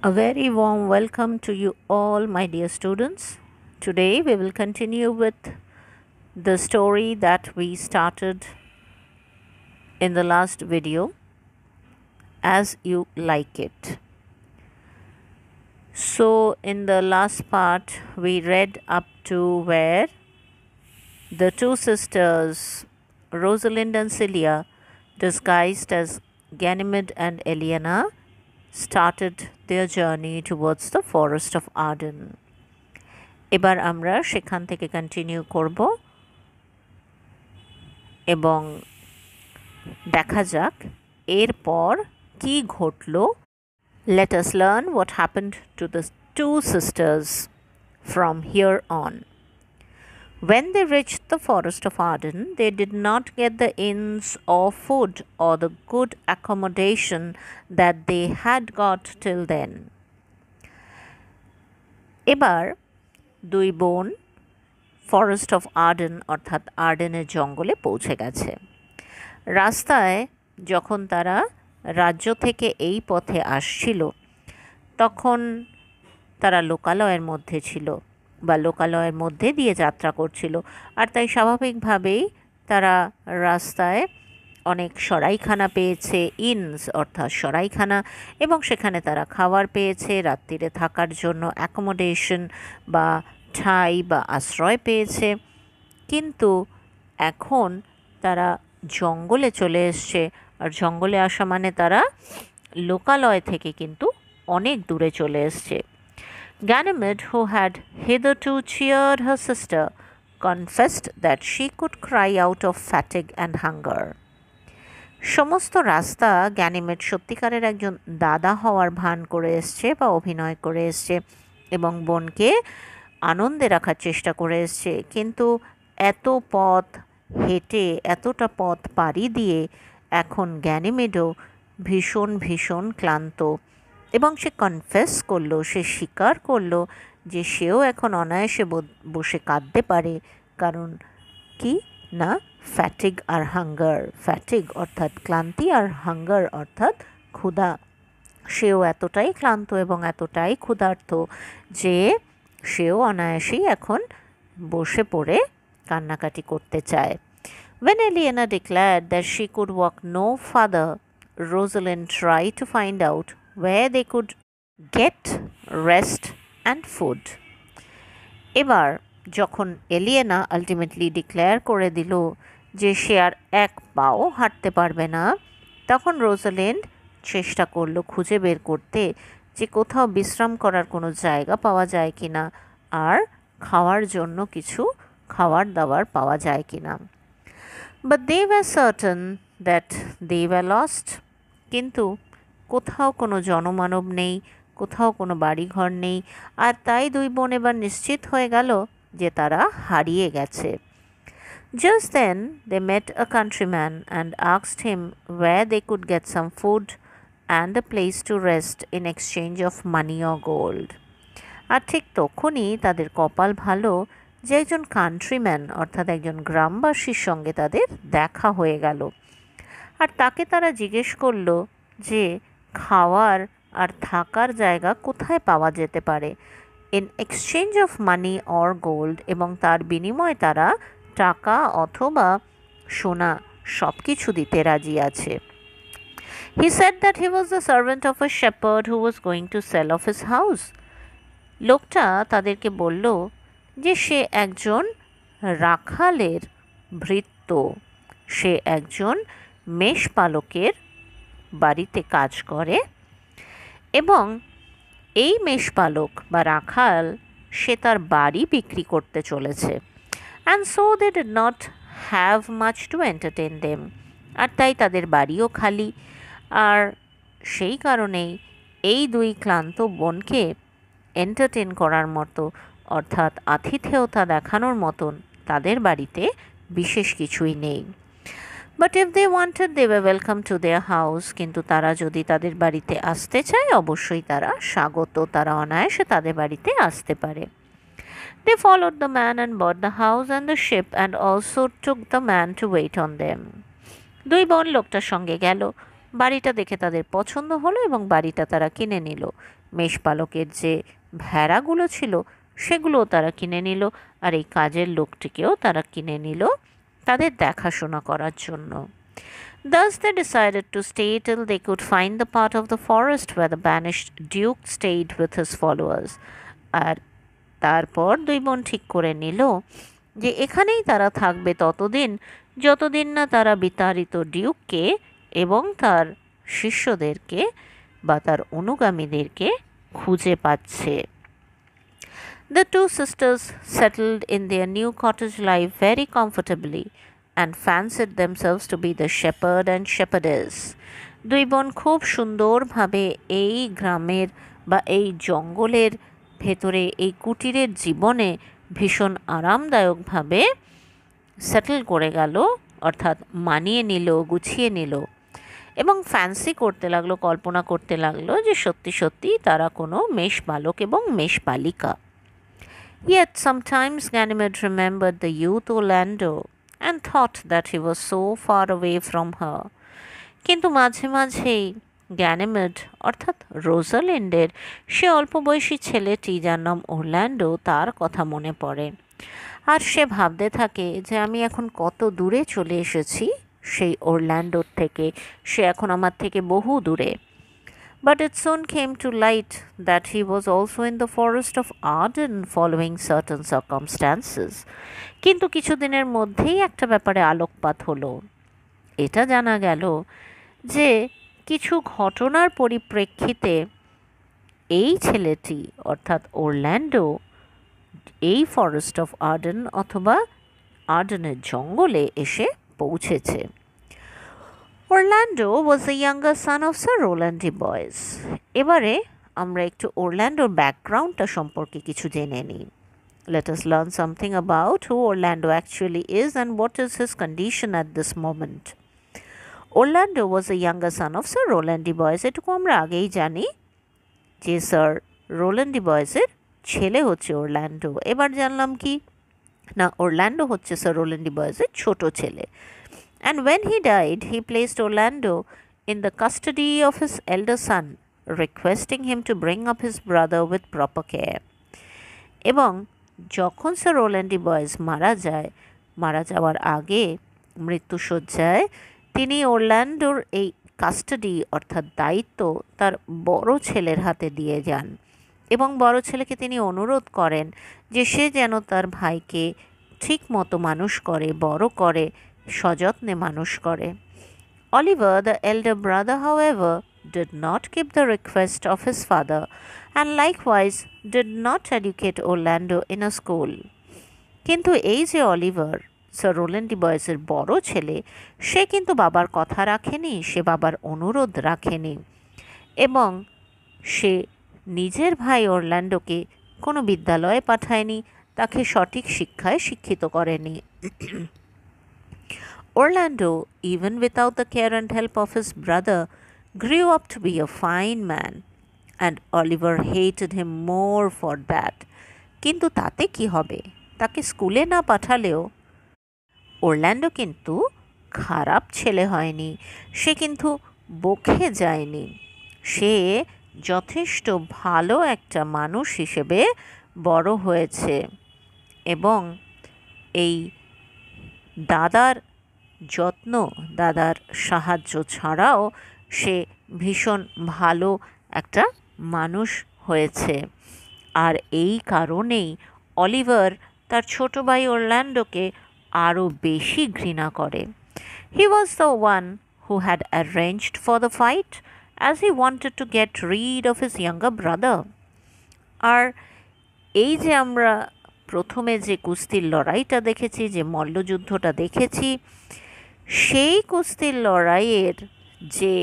A very warm welcome to you all, my dear students. Today we will continue with the story that we started in the last video, As You Like It. So, in the last part, we read up to where the two sisters, Rosalind and Celia, disguised as Ganymede and Eliana, started their journey towards the forest of Arden. এবার আমরা সেখান থেকে continue করব এবং দেখা যাক এরপর কি ঘটলো. Let us learn what happened to the two sisters from here on. When they reached the forest of Arden, they did not get the inns or food or the good accommodation that they had got till then. এবার দুই বোন forest of Arden অর্থাৎ আর্ডেনের জঙ্গলে পৌঁছে গেছে. রাস্তায় যখন তারা রাজ্য থেকে এই পথে আসছিল তখন তারা লোকালয়ের মধ্যে ছিল বা লোকালয়ের মধ্যে দিয়ে যাত্রা করছিল, আর তাই স্বাভাবিকভাবেই তারা রাস্তায় অনেক সরাইখানা পেয়েছে, ইনস অর্থাৎ সরাইখানা, এবং সেখানে তারা খাবার পেয়েছে, রাত্রিরে থাকার জন্য অ্যাকোমোডেশন বা ঠাঁই বা আশ্রয় পেয়েছে. কিন্তু এখন তারা জঙ্গলে চলে এসছে, আর জঙ্গলে আসা মানে তারা লোকালয় থেকে কিন্তু অনেক দূরে চলে এসছে. Ganymede, who had hitherto cheered her sister, confessed that she could cry out of fatigue and hunger. সমস্ত রাস্তা গ্যানিমেড সত্যিকারের একজন দাদা হওয়ার ভান করে এসছে বা অভিনয় করে এসছে এবং বোনকে আনন্দে রাখার চেষ্টা করে এসছে, কিন্তু এত পথ হেঁটে এতটা পথ পাড়ি দিয়ে এখন গ্যানিমেডও ভীষণ ভীষণ ক্লান্ত, এবং সে কনফেস করলো, সে স্বীকার করলো যে সেও এখন অনায়াসে বসে কাঁদতে পারে. কারণ কি না, ফ্যাটিগ আর হাঙ্গার. ফ্যাটিগ অর্থাৎ ক্লান্তি আর হাঙ্গার অর্থাৎ ক্ষুধা. সেও এতটাই ক্লান্ত এবং এতটাই ক্ষুধার্ত যে সেও অনায়াসেই এখন বসে পড়ে কান্নাকাটি করতে চায়. When Eliana declared that she could walk no farther, Rosalind tried to find out where they could get rest and food. এবার যখন এলিয়েনা আলটিমেটলি ডিক্লেয়ার করে দিল যে সে আর এক পাও হাঁটতে পারবে না, তখন রোজালিন্ড চেষ্টা করলো খুঁজে বের করতে যে কোথাও বিশ্রাম করার কোনো জায়গা পাওয়া যায় কি না, আর খাওয়ার জন্য কিছু খাবার দাবার পাওয়া যায় কি না. But they were certain that they were lost. কিন্তু কোথাও কোনো জনমানব নেই, কোথাও কোনো বাড়িঘর নেই, আর তাই দুই বোন এবার নিশ্চিত হয়ে গেল যে তারা হারিয়ে গেছে. Just then they met a countryman and asked him where they could get some food and a place to rest in exchange of money or gold. আর ঠিক তখনই তাদের কপাল ভালো যে একজন কান্ট্রিম্যান অর্থাৎ একজন গ্রামবাসীর সঙ্গে তাদের দেখা হয়ে গেল, আর তাকে তারা জিজ্ঞেস করলো যে খাওয়ার আর থাকার জায়গা কোথায় পাওয়া যেতে পারে, in exchange of money or gold, এবং তার বিনিময়ে তারা টাকা অথবা সোনা সব কিছু দিতে রাজি আছে. He said that he was the servant of a shepherd who was going to sell off his house. লোকটা তাদেরকে বলল যে সে একজন রাখালের ভৃত্য, সে একজন মেষপালকের বাড়িতে কাজ করে, এবং এই মেষপালক বা রাখাল সে তার বাড়ি বিক্রি করতে চলেছে. And so they did not have much to entertain them, আর তাই তাদের বাড়িও খালি, আর সেই কারণেই এই দুই ক্লান্ত বোনকে এন্টারটেন করার মতো অর্থাৎ আতিথেয়তা দেখানোর মতন তাদের বাড়িতে বিশেষ কিছুই নেই. But if they wanted they were welcome to their house, কিন্তু তারা যদি তাদের বাড়িতে আসতে চায় অবশ্যই তারা স্বাগত, তারা অনায়াসে তাদের বাড়িতে আসতে পারে. They followed the man and bought the house and the ship and also took the man to wait on them. দুই বোন লোকটার সঙ্গে গেল, বাড়িটা দেখে তাদের পছন্দ হলো এবং বাড়িটা তারা কিনে নিল, মেষপালকের যে ভেড়াগুলো ছিল সেগুলোও তারা কিনে নিল, আর এই কাজের লোকটিকেও তারা কিনে নিল তাদের দেখাশোনা করার জন্য। Thus they decided to stay till they could find the part of the forest where the banished duke stayed with his followers. আর তারপর দুই বোন ঠিক করে নিল যে এখানেই তারা থাকবে ততদিন যতদিন না তারা বিতাড়িত ডিউককে এবং তার শিষ্যদেরকে বা তার অনুগামীদেরকে খুঁজে পাচ্ছে। The two sisters settled in their new cottage life very comfortably and fancied themselves to be the shepherd and shepherdess. দুই বোন খুব সুন্দরভাবে এই গ্রামের বা এই জঙ্গলের ভেতরে এই কুটিরের জীবনে ভীষণ আরামদায়কভাবে সেটেল করে গেল, অর্থাৎ মানিয়ে নিল, গুছিয়ে নিল এবং ফ্যান্সি করতে লাগলো, কল্পনা করতে লাগলো যে সত্যি সত্যি তারা কোনো মেষপালক এবং মেষপালিকা। Yet sometimes Ganymede remembered the youth Orlando and thought that he was so far away from her. কিন্তু মাঝে মাঝেই গ্যানিমেড অর্থাৎ রোজালিন্ডের সে অল্প বয়সী ছেলেটি যার নাম ওরল্যান্ডো তার কথা মনে পড়ে, আর সে ভাবতে থাকে যে আমি এখন কত দূরে চলে এসেছি সেই ওরল্যান্ডোর থেকে, সে এখন আমার থেকে বহু দূরে। But it soon came to light that he was also in the forest of Arden following certain circumstances. কিন্তু কিছুদিনের মধ্যেই একটা ব্যাপারে আলোকপাত হলো। এটা জানা গেল যে কিছু ঘটনার পরিপ্রেক্ষিতে এই ছেলেটি অর্থাৎ ওরল্যান্ডো এই ফরেস্ট অফ আর্ডেন অথবা আর্ডেনের জঙ্গলে এসে পৌঁছেছে। Orlando was the younger son of Sir Roland de Boys. এবারে আমরা একটু ওরল্যান্ডোর ব্যাকগ্রাউন্ডটা সম্পর্কে কিছু জেনে নিই। Let us learn something about who Orlando actually is and what is his condition at this moment. Orlando was the younger son of Sir Roland de Boys. এটুকু আমরা আগেই জানি যে স্যার রোল্যান্ড ডি বয়েসের ছেলে হচ্ছে ওরল্যান্ডো। এবার জানলাম কি না, ওরল্যান্ডো হচ্ছে স্যার রোল্যান্ড ডি বয়েসের ছোট ছেলে। And when he died, he placed Orlando in the custody of his elder son, requesting him to bring up his brother with proper care. এবং যখন স্যার রোল্যান্ড ডি বয়েস মারা যাওয়ার আগে মৃত্যুশয্যায় তিনি ওরল্যান্ডোর এই কাস্টাডি অর্থাৎ দায়িত্ব তার বড় ছেলের হাতে দিয়ে যান এবং বড় ছেলেকে তিনি অনুরোধ করেন যে সে যেন তার ভাইকে ঠিক মতো মানুষ করে, বড় করে, সযত্নে মানুষ করে। Oliver, the elder brother, however, did not keep the request of his father and likewise did not educate Orlando in a school. কিন্তু এই যে অলিভার স্যার রোল্যান্ড ডি বয়েসের বড় ছেলে, সে কিন্তু বাবার কথা রাখেনি, সে বাবার অনুরোধ রাখেনি এবং সে নিজের ভাই অরল্যান্ডোকে কোনো বিদ্যালয়ে পাঠায়নি, তাকে সঠিক শিক্ষায় শিক্ষিত করেনি। Orlando, even without the care and help of his brother, grew up to be a fine man, and Oliver hated him more for that. কিন্তু তাতে কি হবে, তাকে স্কুলে না পাঠালেও ওরল্যান্ডো কিন্তু খারাপ ছেলে হয়নি, সে কিন্তু বকে যায়নি, সে যথেষ্ট ভালো একটা মানুষ হিসেবে বড় হয়েছে এবং এই দাদার যত্ন, দাদার সাহায্য ছাড়াও সে ভীষণ ভালো একটা মানুষ হয়েছে। আর এই কারণেই অলিভার তার ছোট ভাই অরল্যান্ডোকে আরও বেশি ঘৃণা করে। He was the one who had arranged for the fight as he wanted to get rid of his younger brother. আর এই যে আমরা প্রথমে যে কুস্তির লড়াইটা দেখেছি, যে মল্লযুদ্ধটা দেখেছি, সেই কুস্তির লড়াইয়ের যে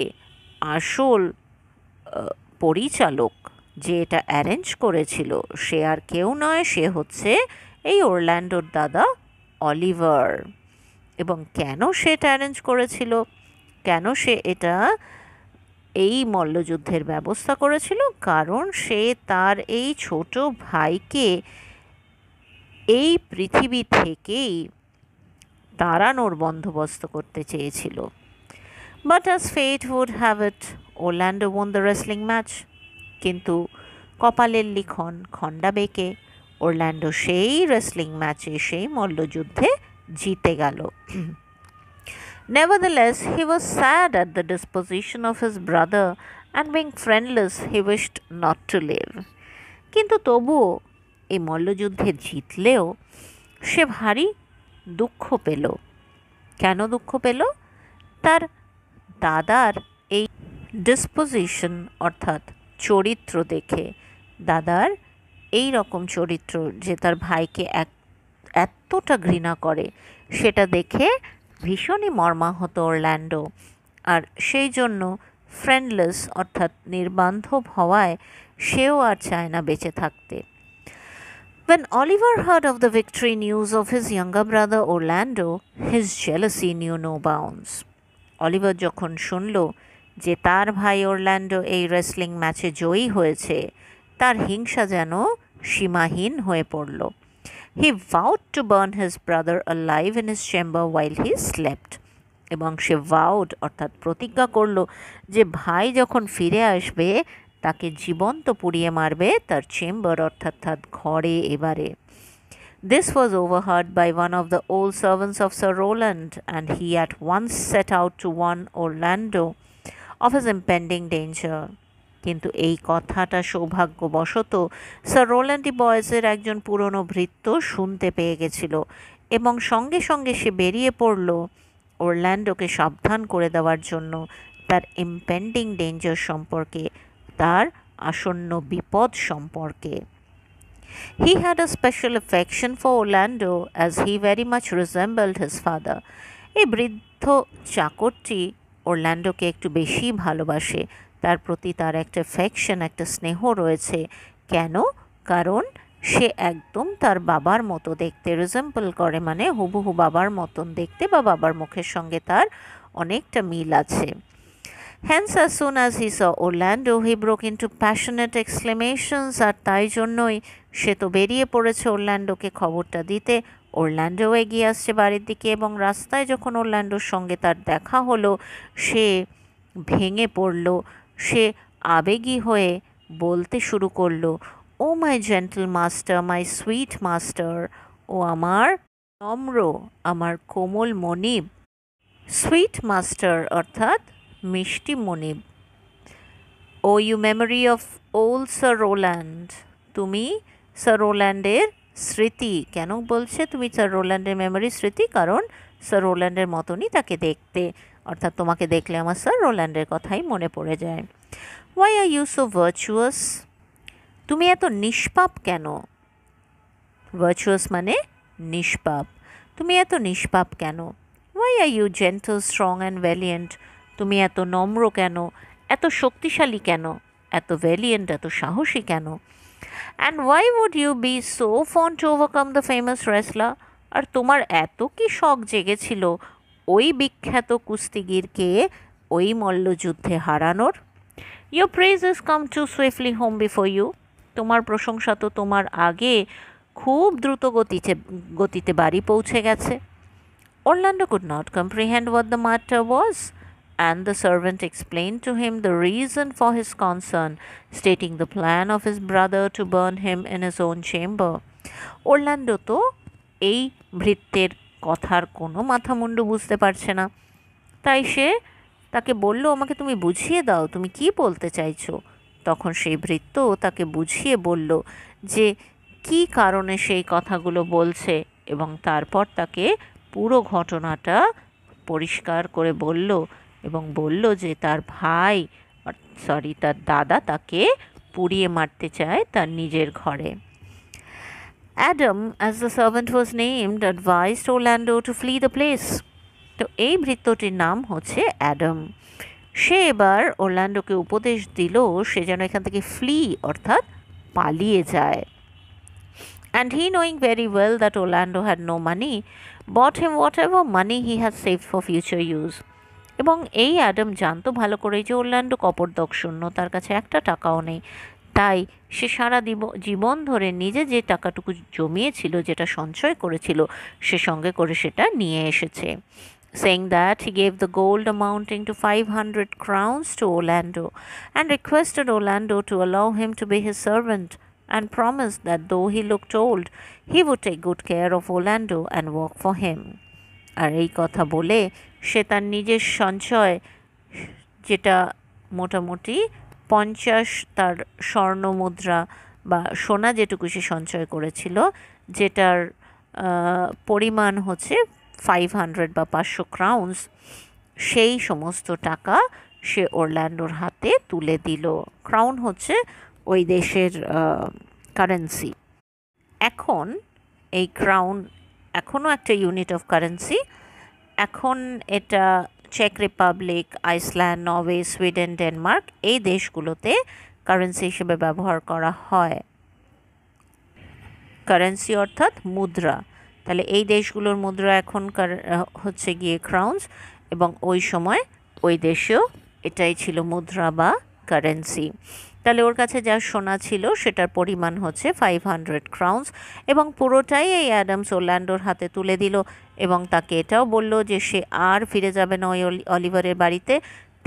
আসল পরিচালক, যে এটা অ্যারেঞ্জ করেছিল, সে আর কেউ নয়, সে হচ্ছে এই ওরল্যান্ডোর দাদা অলিভার। এবং কেন সে এটা অ্যারেঞ্জ করেছিল, কেন সে এটা এই মল্লযুদ্ধের ব্যবস্থা করেছিল, কারণ সে তার এই ছোট ভাইকে এই পৃথিবী থেকেই তাড়ানোর বন্দোবস্ত করতে চেয়েছিল। But as fate would have it, Orlando won the wrestling match. কিন্তু কপালের লিখন খণ্ডা বেঁকে অরল্যান্ডো সেই রেসলিং ম্যাচে সেই মল্লযুদ্ধে জিতে গেল। Nevertheless, he was sad at the disposition of his brother, and being friendless, he wished not to live. কিন্তু তবুও এই মল্লযুদ্ধে জিতলেও সে ভারী দুঃখ পেল। কেন দুঃখ পেল? তার দাদার এই ডিসপোজিশন অর্থাৎ চরিত্র দেখে, দাদার এই রকম চরিত্র যে তার ভাইকে এতটা ঘৃণা করে, সেটা দেখে ভীষণই মর্মাহত অরল্যান্ডো। আর সেই জন্য ফ্রেন্ডলেস অর্থাৎ নির্বান্ধব হওয়ায় সেও আর চায় না বেঁচে থাকতে। When Oliver heard of the victory news of his younger brother Orlando, his jealousy knew no bounds. Oliver যখন শুনল যে তার ভাই অরল্যান্ডো এই রেসলিং ম্যাচে জয়ী হয়েছে, তার হিংসা যেন সীমাহীন হয়ে পড়ল। He vowed to burn his brother alive in his chamber while he slept. এবং সে vowed অর্থাৎ প্রতিজ্ঞা করল যে ভাই যখন ফিরে আসবে তাকে জীবন্ত পুড়িয়ে মারবে তার চেম্বার অর্থাৎ তার ঘরে এবারে। This was overheard by one of the old servants of Sir Roland, and he at once set out to warn Orlando of his impending danger. কিন্তু এই কথাটা সৌভাগ্যবশত স্যার রোল্যান্ড বয়েজের একজন পুরনো ভৃত্য শুনতে পেয়ে গেছিল এবং সঙ্গে সঙ্গে সে বেরিয়ে পড়ল অরল্যান্ডোকে সাবধান করে দেওয়ার জন্য তার ইম্পেন্ডিং ডেঞ্জার সম্পর্কে, তার আসন্ন বিপদ সম্পর্কে। He had a special affection for Orlando as he very much resembled his father. এই বৃদ্ধ চাকরটি অরল্যান্ডোকে একটু বেশি ভালোবাসে, তার প্রতি তার একটা অ্যাফেকশন, একটা স্নেহ রয়েছে। কেন? কারণ সে একদম তার বাবার মতো দেখতে, রিজেম্বল করে মানে হুবহু বাবার মতন দেখতে বা বাবার মুখের সঙ্গে তার অনেকটা মিল আছে। Hence, as soon as he saw Orlando, he broke into passionate exclamations, আর তাই জন্যই সে তো বেরিয়ে পড়েছে অরল্যান্ডোকে খবরটা দিতে। অরল্যান্ডো এগিয়ে আসছে বাড়ির দিকে এবং রাস্তায় যখন অরল্যান্ডোর সঙ্গে তার দেখা হলো, সে ভেঙে পড়ল, সে আবেগী হয়ে বলতে শুরু করলো, oh my gentle master, my sweet master, ও আমার নম্র, আমার কোমল মনিব। সুইট মাস্টার অর্থাৎ মিষ্টি মনিব। Oh you memory of old sir Rowland, তুমি স্যার রোল্যান্ডের স্মৃতি। কেন বলছে তুমি স্যার রোল্যান্ডের মেমোরি স্মৃতি? কারণ স্যার রোল্যান্ডের মতনই তাকে দেখতে, অর্থাৎ তোমাকে দেখলে আমার স্যার রোল্যান্ডের কথাই মনে পড়ে যায়। Why are you so virtuous, তুমি এত নিষ্পাপ কেন? ভার্চুয়াস মানে নিষ্পাপ, তুমি এত নিষ্পাপ কেন? Why are you gentle, strong and valiant, তুমি এত নম্র কেন, এত শক্তিশালী কেন, এত ভ্যালিয়েন্ট, এত সাহসী কেন? And why would you be so fond to overcome the famous wrestler, আর তোমার এত কি শখ জেগেছিল ওই বিখ্যাত কুস্তিগিরকে ওই মল্লযুদ্ধে হারানোর? Your praise is come too swiftly home before you, তোমার প্রশংসা তো তোমার আগে খুব দ্রুত গতিতে বাড়ি পৌঁছে গেছে। Orlando could not comprehend what the matter was, and the servant explained to him the reason for his concern, stating the plan of his brother to burn him in his own chamber. Orlando তো এই ভৃত্যের কথার কোনো মাথামুন্ডু বুঝতে পারছে না, তাই সে তাকে বলল, আমাকে তুমি বুঝিয়ে দাও, তুমি কি বলতে চাইছো? তখন সেই ভৃত্য তাকে বুঝিয়ে বলল যে কি কারণে সেই কথাগুলো বলছে এবং তারপর তাকে পুরো ঘটনাটা পরিষ্কার করে বলল এবং বলল যে তার ভাই তার দাদা তাকে পুড়িয়ে মারতে চায় তার নিজের ঘরে। Adam, as the servant was named, advised Orlando to flee the place. তো এই ভৃত্যটির নাম হচ্ছে অ্যাডাম। সে এবার অরল্যান্ডোকে উপদেশ দিল সে যেন এখান থেকে ফ্লি অর্থাৎ পালিয়ে যায়। And he, knowing very well that Orlando had no money, bought him whatever money he had saved for future use. এবং এই অ্যাডাম জানতো ভালো করেই যে অরল্যান্ডো কপর্দক শূন্য, তার কাছে একটা টাকাও নেই, তাই সে সারা জীবন ধরে নিজে যে টাকাটুকু জমিয়েছিল, যেটা সঞ্চয় করেছিল, সে সঙ্গে করে সেটা নিয়ে এসেছে। saying that he gave the gold amounting to 500 crowns to Orlando and requested Orlando to allow him to be his servant and promised that though he looked old, he would take good care of Orlando and work for him. আর এই কথা বলে সে তার নিজের সঞ্চয়, যেটা মোটামুটি 50 তার স্বর্ণ মুদ্রা বা সোনা যেটুকু সে সঞ্চয় করেছিল, যেটার পরিমাণ হচ্ছে 500 বা 500 ক্রাউন্স, সেই সমস্ত টাকা সে অরল্যান্ডোর হাতে তুলে দিল। ক্রাউন হচ্ছে ওই দেশের কারেন্সি। এখন এই ক্রাউন এখনও একটা ইউনিট অফ কারেন্সি। এখন এটা চেক Republic, Iceland, Norway, Sweden, Denmark এই দেশগুলোতে কারেন্সি হিসেবে ব্যবহার করা হয়। কারেন্সি অর্থাৎ মুদ্রা। তাহলে এই দেশগুলোর মুদ্রা এখনকার হচ্ছে গিয়ে ক্রাউন্স, এবং ওই সময় ওই দেশেও এটাই ছিল মুদ্রা বা কারেন্সি। তাহলে ওর কাছে যা সোনা ছিল সেটার পরিমাণ হচ্ছে 500 ক্রাউন্স, এবং পুরোটাই এই অ্যাডামস অরল্যান্ডোর হাতে তুলে দিল এবং তাকে এটাও বলল যে সে আর ফিরে যাবে না ওই অলিভারের বাড়িতে,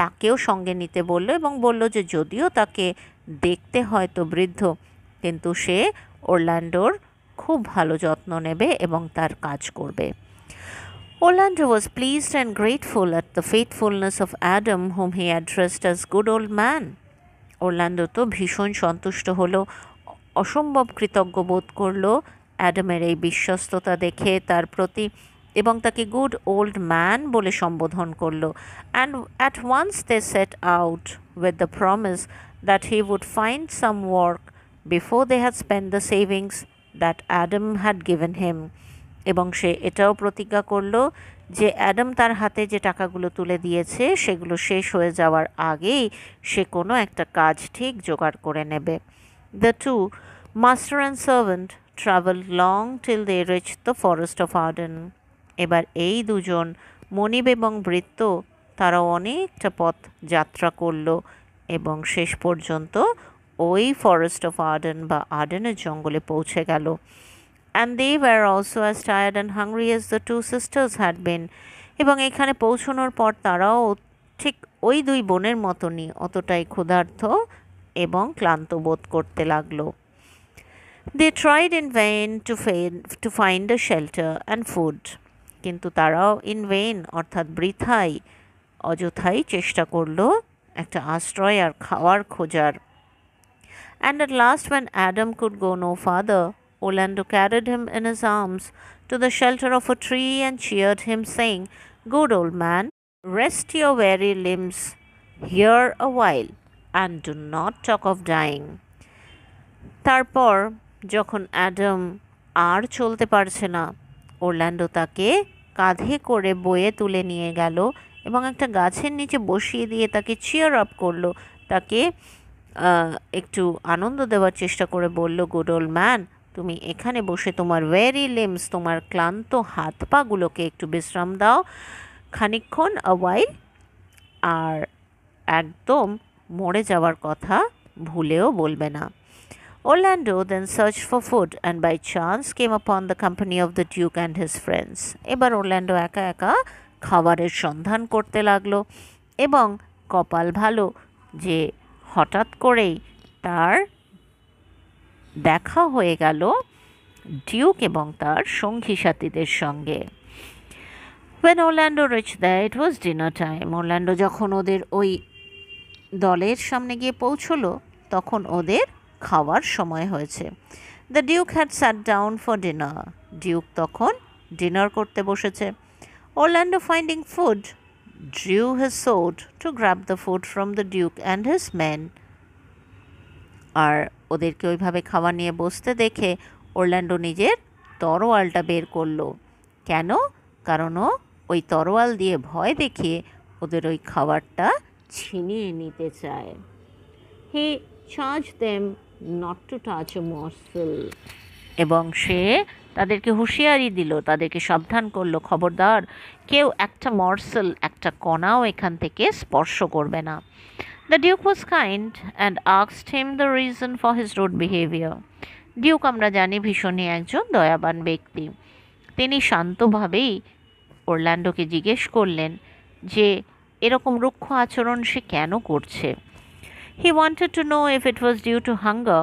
তাকেও সঙ্গে নিতে বলল এবং বলল যে যদিও তাকে দেখতে হয়তো বৃদ্ধ, কিন্তু সে অরল্যান্ডোর খুব ভালো যত্ন নেবে এবং তার কাজ করবে। Orlando was pleased and grateful at the faithfulness of Adam, whom he addressed as good old man. Orlando তো ভীষণ সন্তুষ্ট হলো, অসম্ভব কৃতজ্ঞ বোধ করলো অ্যাডামের এই বিশ্বস্ততা দেখে তার প্রতি, এবং তাকে গুড ওল্ড ম্যান বলে সম্বোধন করলো। And at once they set out with the promise that he would find some work before they had spend the savings that Adam had given him. এবং সে এটাও প্রতিজ্ঞা করলো যে অ্যাডাম তার হাতে যে টাকাগুলো তুলে দিয়েছে সেগুলো শেষ হয়ে যাওয়ার আগেই সে কোনো একটা কাজ ঠিক জোগাড় করে নেবে। The two, master and servant, travel long till they reach the forest of Arden. এবার এই দুজন মনিব এবং বৃত্ত তারাও অনেকটা পথ যাত্রা করলো এবং শেষ পর্যন্ত ওই ফরেস্ট অফ আর্ডেন বা আর্ডেনের জঙ্গলে পৌঁছে গেল। And they were also as tired and hungry as the two sisters had been. এবং এখানে পৌঁছানোর পর তারাও ঠিক ওই দুই বোনের মতনই অতটাই ক্ষুধার্ত এবং ক্লান্ত বোধ করতে লাগলো। They tried in vain to find a shelter and food. কিন্তু তারাও in vain অর্থাৎ বৃথাই, অযথাই চেষ্টা করলো একটা আশ্রয় আর খাওয়ার খোঁজার। And at last when Adam could go no farther, Orlando carried him in his arms to the shelter of a tree and cheered him, saying, "Good old man, rest your weary limbs here a while, and do not talk of dying." তারপর যখন Adam আর চলতে পারছে না, Orlando তাকে কাঁধে করে বয়ে তুলে নিয়ে গেল এবং একটা গাছের নিচে বসিয়ে দিয়ে তাকে চিয়ার আপ করলো, তাকে একটু আনন্দ দেওয়ার চেষ্টা করে বলল, গুড ওল্ড ম্যান, তুমি এখানে বসে তোমার ওয়েরি লিমস, তোমার ক্লান্ত হাত পাগুলোকে একটু বিশ্রাম দাও খানিকক্ষণ, আওয়াইল, আর একদম মরে যাওয়ার কথা ভুলেও বলবে না। Orlando then searched for food and by chance came upon the company of the Duke and his friends. এবার অরল্যান্ডো একা একা খাবারের সন্ধান করতে লাগলো এবং কপাল ভালো যে হঠাৎ করেই তার দেখা হয়ে গেল ডিউক এবং তার সঙ্গী সাথীদের সঙ্গে। When Orlando reached there, it was dinner time. Orlando যখন ওদের ওই দলের সামনে গিয়ে পৌঁছলো তখন ওদের খাওয়ার সময় হয়েছে। The duke had sat down for dinner. Duke তখন ডিনার করতে বসেছে। Orlando, finding food, drew his sword to grab the food from the Duke and his men. আর ওদেরকে ওইভাবে খাবার নিয়ে বসতে দেখে অরল্যান্ডো নিজের তরোয়ালটা বের করলো। কেন? কারণ ও ওই তরোয়াল দিয়ে ভয় দেখিয়ে ওদের ওই খাবারটা ছিনিয়ে নিতে চায়। He charged them not to touch a morsel. এবং সে তাদেরকে হুঁশিয়ারি দিল, তাদেরকে সাবধান করলো, খবরদার কেউ একটা মর্সেল, একটা কণাও এখান থেকে স্পর্শ করবে না। The Duke was kind and asked him the reason for his rude behavior. Duke আমরা জানি ভীষণই একজন দয়াবান ব্যক্তি। তিনি শান্তভাবেই ওরল্যান্ডোকে জিজ্ঞেস করলেন যে এরকম রুক্ষ আচরণ সে কেন করছে। He wanted to know if it was due to hunger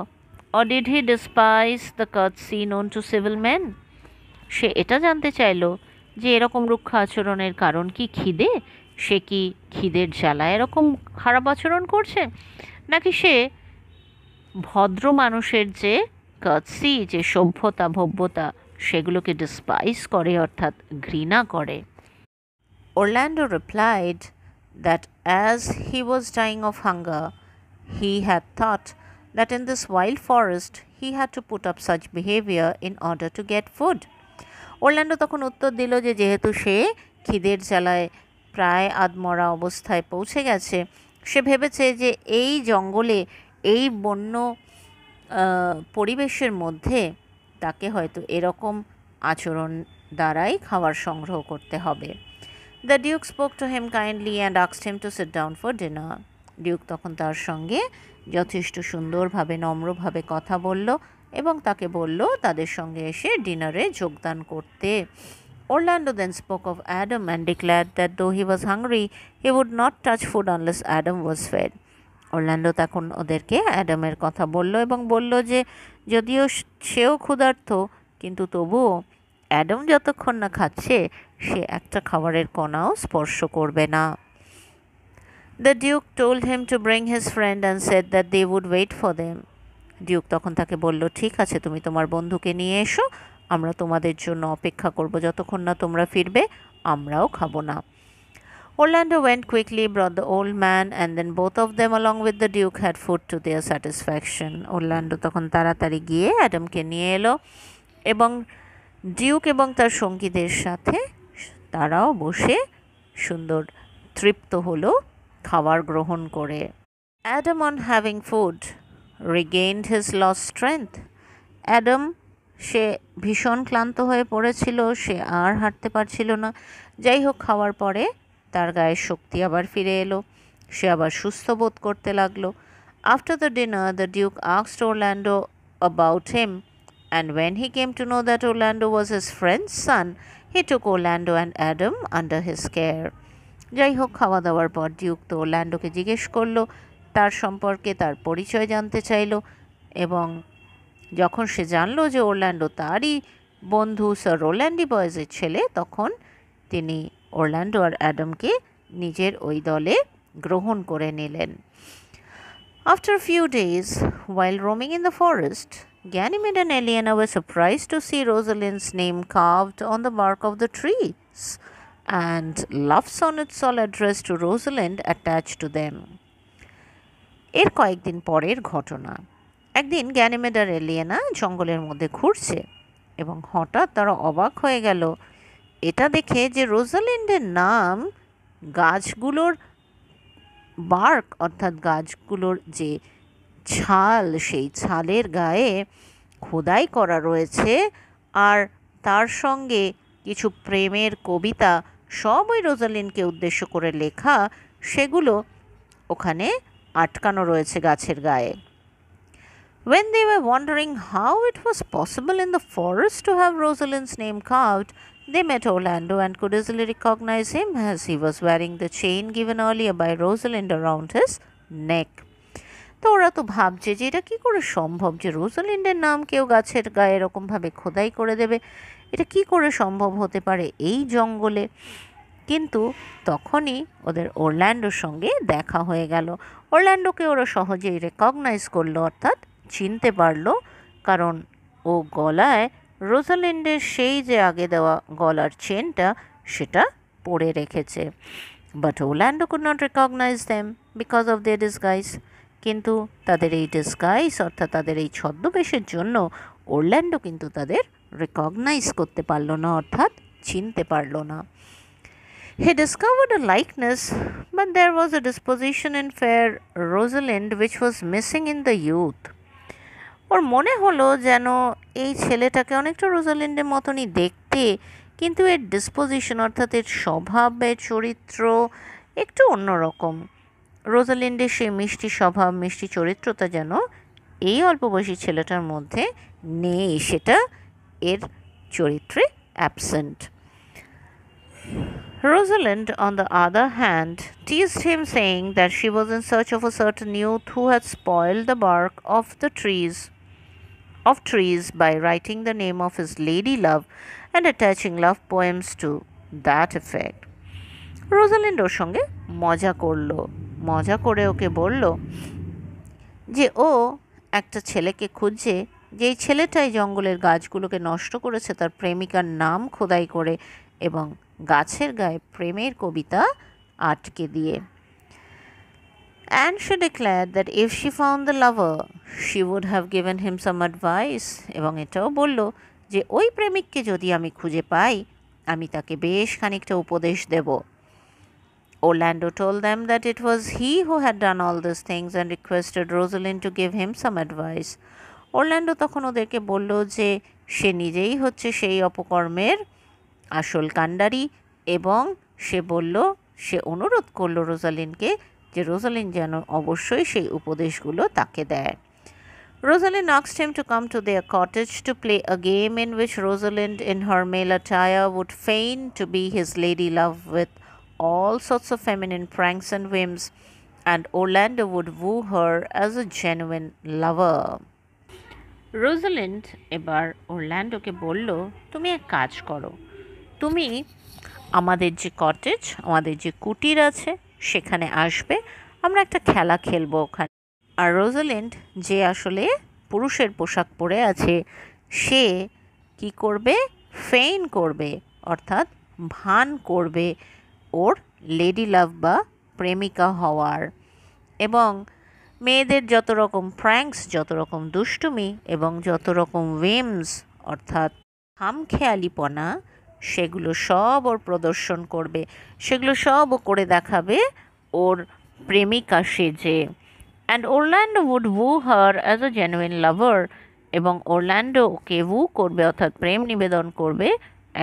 or did he despise the courtesy known to civil men. সে এটা জানতে চাইল যে এরকম রুক্ষ আচরণের কারণ কি খিদে, সে কি খিদের জ্বালায় এরকম খারাপ আচরণ করছে, নাকি সে ভদ্র মানুষের যে কার্টসি, যে সভ্যতা ভব্যতা, সেগুলোকে ডিসপাইস করে অর্থাৎ ঘৃণা করে। Orlando replied that as he was dying of hunger, he had thought that in this wild forest he had to put up such behavior in order to get food. Orlando তখন উত্তর দিল যে যেহেতু সে খিদের জ্বালায় প্রায় আধমরা অবস্থায় পৌঁছে গেছে, সে ভেবেছে যে এই জঙ্গলে এই বন্য পরিবেশের মধ্যে তাকে হয়তো এরকম আচরণ দ্বারাই খাবার সংগ্রহ করতে হবে। The Duke spoke to him kindly and asked him to sit down for dinner. Duke তখন তার সঙ্গে যথেষ্ট সুন্দরভাবে নম্রভাবে কথা বলল এবং তাকে বলল তাদের সঙ্গে এসে ডিনারে যোগদান করতে। Orlando then spoke of Adam and declared that though he was hungry, he would not touch food unless Adam was fed. Orlando তখন ওদেরকে অ্যাডামের কথা বলল এবং বলল যে যদিও সেও ক্ষুধার্ত, কিন্তু তবুও অ্যাডাম যতক্ষণ না খাচ্ছে সে একটা খাবারের কণাও স্পর্শ করবে না। The Duke told him to bring his friend and said that they would wait for them. Duke তখন তাকে বলল, ঠিক আছে, তুমি তোমার বন্ধুকে নিয়ে এসো, আমরা তোমাদের জন্য অপেক্ষা করব, যতক্ষণ না তোমরা ফিরবে আমরাও খাবো না। Orlando went quickly, brought the old man, and then both of them along with the Duke had food to their satisfaction. Orlando তখন তাড়াতাড়ি গিয়ে অ্যাডামকে নিয়ে এলো এবং ডিউক এবং তার সঙ্গীদের সাথে তারাও বসে সুন্দর তৃপ্ত হলো খাবার গ্রহণ করে। Adam on having food regained his lost strength. Adam সে ভীষণ ক্লান্ত হয়ে পড়েছিল, সে আর হাঁটতে পারছিল না। যাই হোক, খাওয়ার পরে তার গায়ে শক্তি আবার ফিরে এলো, সে আবার সুস্থ বোধ করতে লাগলো। After the dinner, the Duke asked Orlando about him, and when he came to know that Orlando was his friend's son, he took Orlando and Adam under his care. যাই হোক, খাওয়া দাওয়ার পর ডিউক তো ওরল্যান্ডোকে জিজ্ঞেস করলো, তার সম্পর্কে তার পরিচয় জানতে চাইলো, এবং যখন সে জানলো যে ওরল্যান্ডো তারই বন্ধু স্যার রোল্যান্ডি বয়েজের ছেলে, তখন তিনি ওরল্যান্ডো আর অ্যাডামকে নিজের ওই দলে গ্রহণ করে নিলেন। After a few days, while roaming in the forest, Ganymede and Eliana were surprised to see Rosalind's name carved on the bark of the trees and love sonnets all addressed to Rosalind attached to them. এর কয়েকদিন পরের ঘটনা। একদিন Ganymede আর এলিয়েনা জঙ্গলের মধ্যে ঘুরছে এবং হঠাৎ তারা অবাক হয়ে গেল এটা দেখে যে রোজালিন্ডের নাম গাছগুলোর বার্ক অর্থাৎ গাছগুলোর যে ছাল, সেই ছালের গায়ে খোদাই করা রয়েছে, আর তার সঙ্গে কিছু প্রেমের কবিতা, সব ওই রোজালিন্ডকে উদ্দেশ্য করে লেখা, সেগুলো ওখানে আটকানো রয়েছে গাছের গায়ে। When they were wondering how it was possible in the forest to have Rosalind's name carved, they met Orlando and could easily recognize him as he was wearing the chain given earlier by Rosalind around his neck. তো ওরা তো ভাবছে যে এটা কী করে সম্ভব যে রোজালিন্ডের নাম কেউ গাছের গায়ে এরকমভাবে খোদাই করে দেবে, এটা কি করে সম্ভব হতে পারে এই জঙ্গলে। কিন্তু তখনই ওদের ওরল্যান্ডোর সঙ্গে দেখা হয়ে গেল। ওরল্যান্ডোকে ওরা সহজেই রেকগনাইজ করলো, অর্থাৎ চিনতে পারলো, কারণ ও গলায় রোজালিন্ডের সেই যে আগে দেওয়া গলার চেনটা সেটা পরে রেখেছে। But Orlando could not recognise them because of their disguise. কিন্তু তাদের এই ডিসগাইজ অর্থাৎ তাদের এই ছদ্মবেশের জন্য ওরল্যান্ডো কিন্তু তাদের রেকগনাইজ করতে পারলো না, অর্থাৎ চিনতে পারলো না। He discovered a likeness, but there was a disposition in fair Rosalind which was missing in the youth. ওর মনে হলো যেন এই ছেলেটাকে অনেকটা রোজালিন্ডের মতনই দেখতে, কিন্তু এর ডিসপোজিশন অর্থাৎ এর স্বভাবের চরিত্র একটু অন্যরকম। রোজালিন্ডের সেই মিষ্টি স্বভাব, মিষ্টি চরিত্রতা যেন এই অল্প বয়সী ছেলেটার মধ্যে নেই, সেটা এর চরিত্রে absent. Rosalind, on the other hand, teased him, saying that she was in search of a certain youth who had spoiled the bark of trees by writing the name of his lady love and attaching love poems to that effect. Rosalind ওর সঙ্গে মজা করে ওকে বলল যে ও একটা ছেলেকে খুঁজছে, যেই ছেলেটাই জঙ্গলের গাছগুলোকে নষ্ট করেছে তার প্রেমিকার নাম খোদাই করে এবং গাছের গায়ে প্রেমের কবিতা আটকে দিয়ে। And she declared that if she found the lover, she would have given him some advice, এবং এটাও বলল যে ওই প্রেমিককে যদি আমি খুঁজে পাই আমি তাকে বেশ খানিকটা উপদেশ দেব। Orlando told them that it was he who had done all these things and requested Rosalind to give him some advice. Orlando তখন ওদেরকে বলল যে সে নিজেই হচ্ছে সেই অপকর্মের আসল কাণ্ডারি, এবং সে অনুরোধ করল রোজালিনকে যে রোজালিন যেন অবশ্যই সেই উপদেশগুলো তাকে দেয়। Rosalind asked him to come to their cottage to play a game in which Rosalind in her male attire would feign to be his lady love with all sorts of feminine pranks and whims, and Orlando would woo her as a genuine lover. Rosalind এবার ওরল্যান্ডোকে বলল, তুমি এক কাজ করো, তুমি আমাদের যে কুটির আছে সেখানে আসবে, আমরা একটা খেলা খেলবো ওখানে। আর রোজালিন্ড যে আসলে পুরুষের পোশাক পরে আছে সে কি করবে, ফেইন করবে, অর্থাৎ ভান করবে ওর লেডি লাভ বা প্রেমিকা হওয়ার, এবং মেয়েদের যত রকম প্র্যাঙ্কস, যত রকম দুষ্টুমি এবং যত রকম উইমস অর্থাৎ খামখেয়ালিপনা সেগুলো সব ওর প্রদর্শন করবে, সেগুলো সব ও করে দেখাবে ওর প্রেমিকা সেজে। And Orlando would woo her as a genuine lover, এবং ওরল্যান্ডো ওকে woo করবে অর্থাৎ প্রেম নিবেদন করবে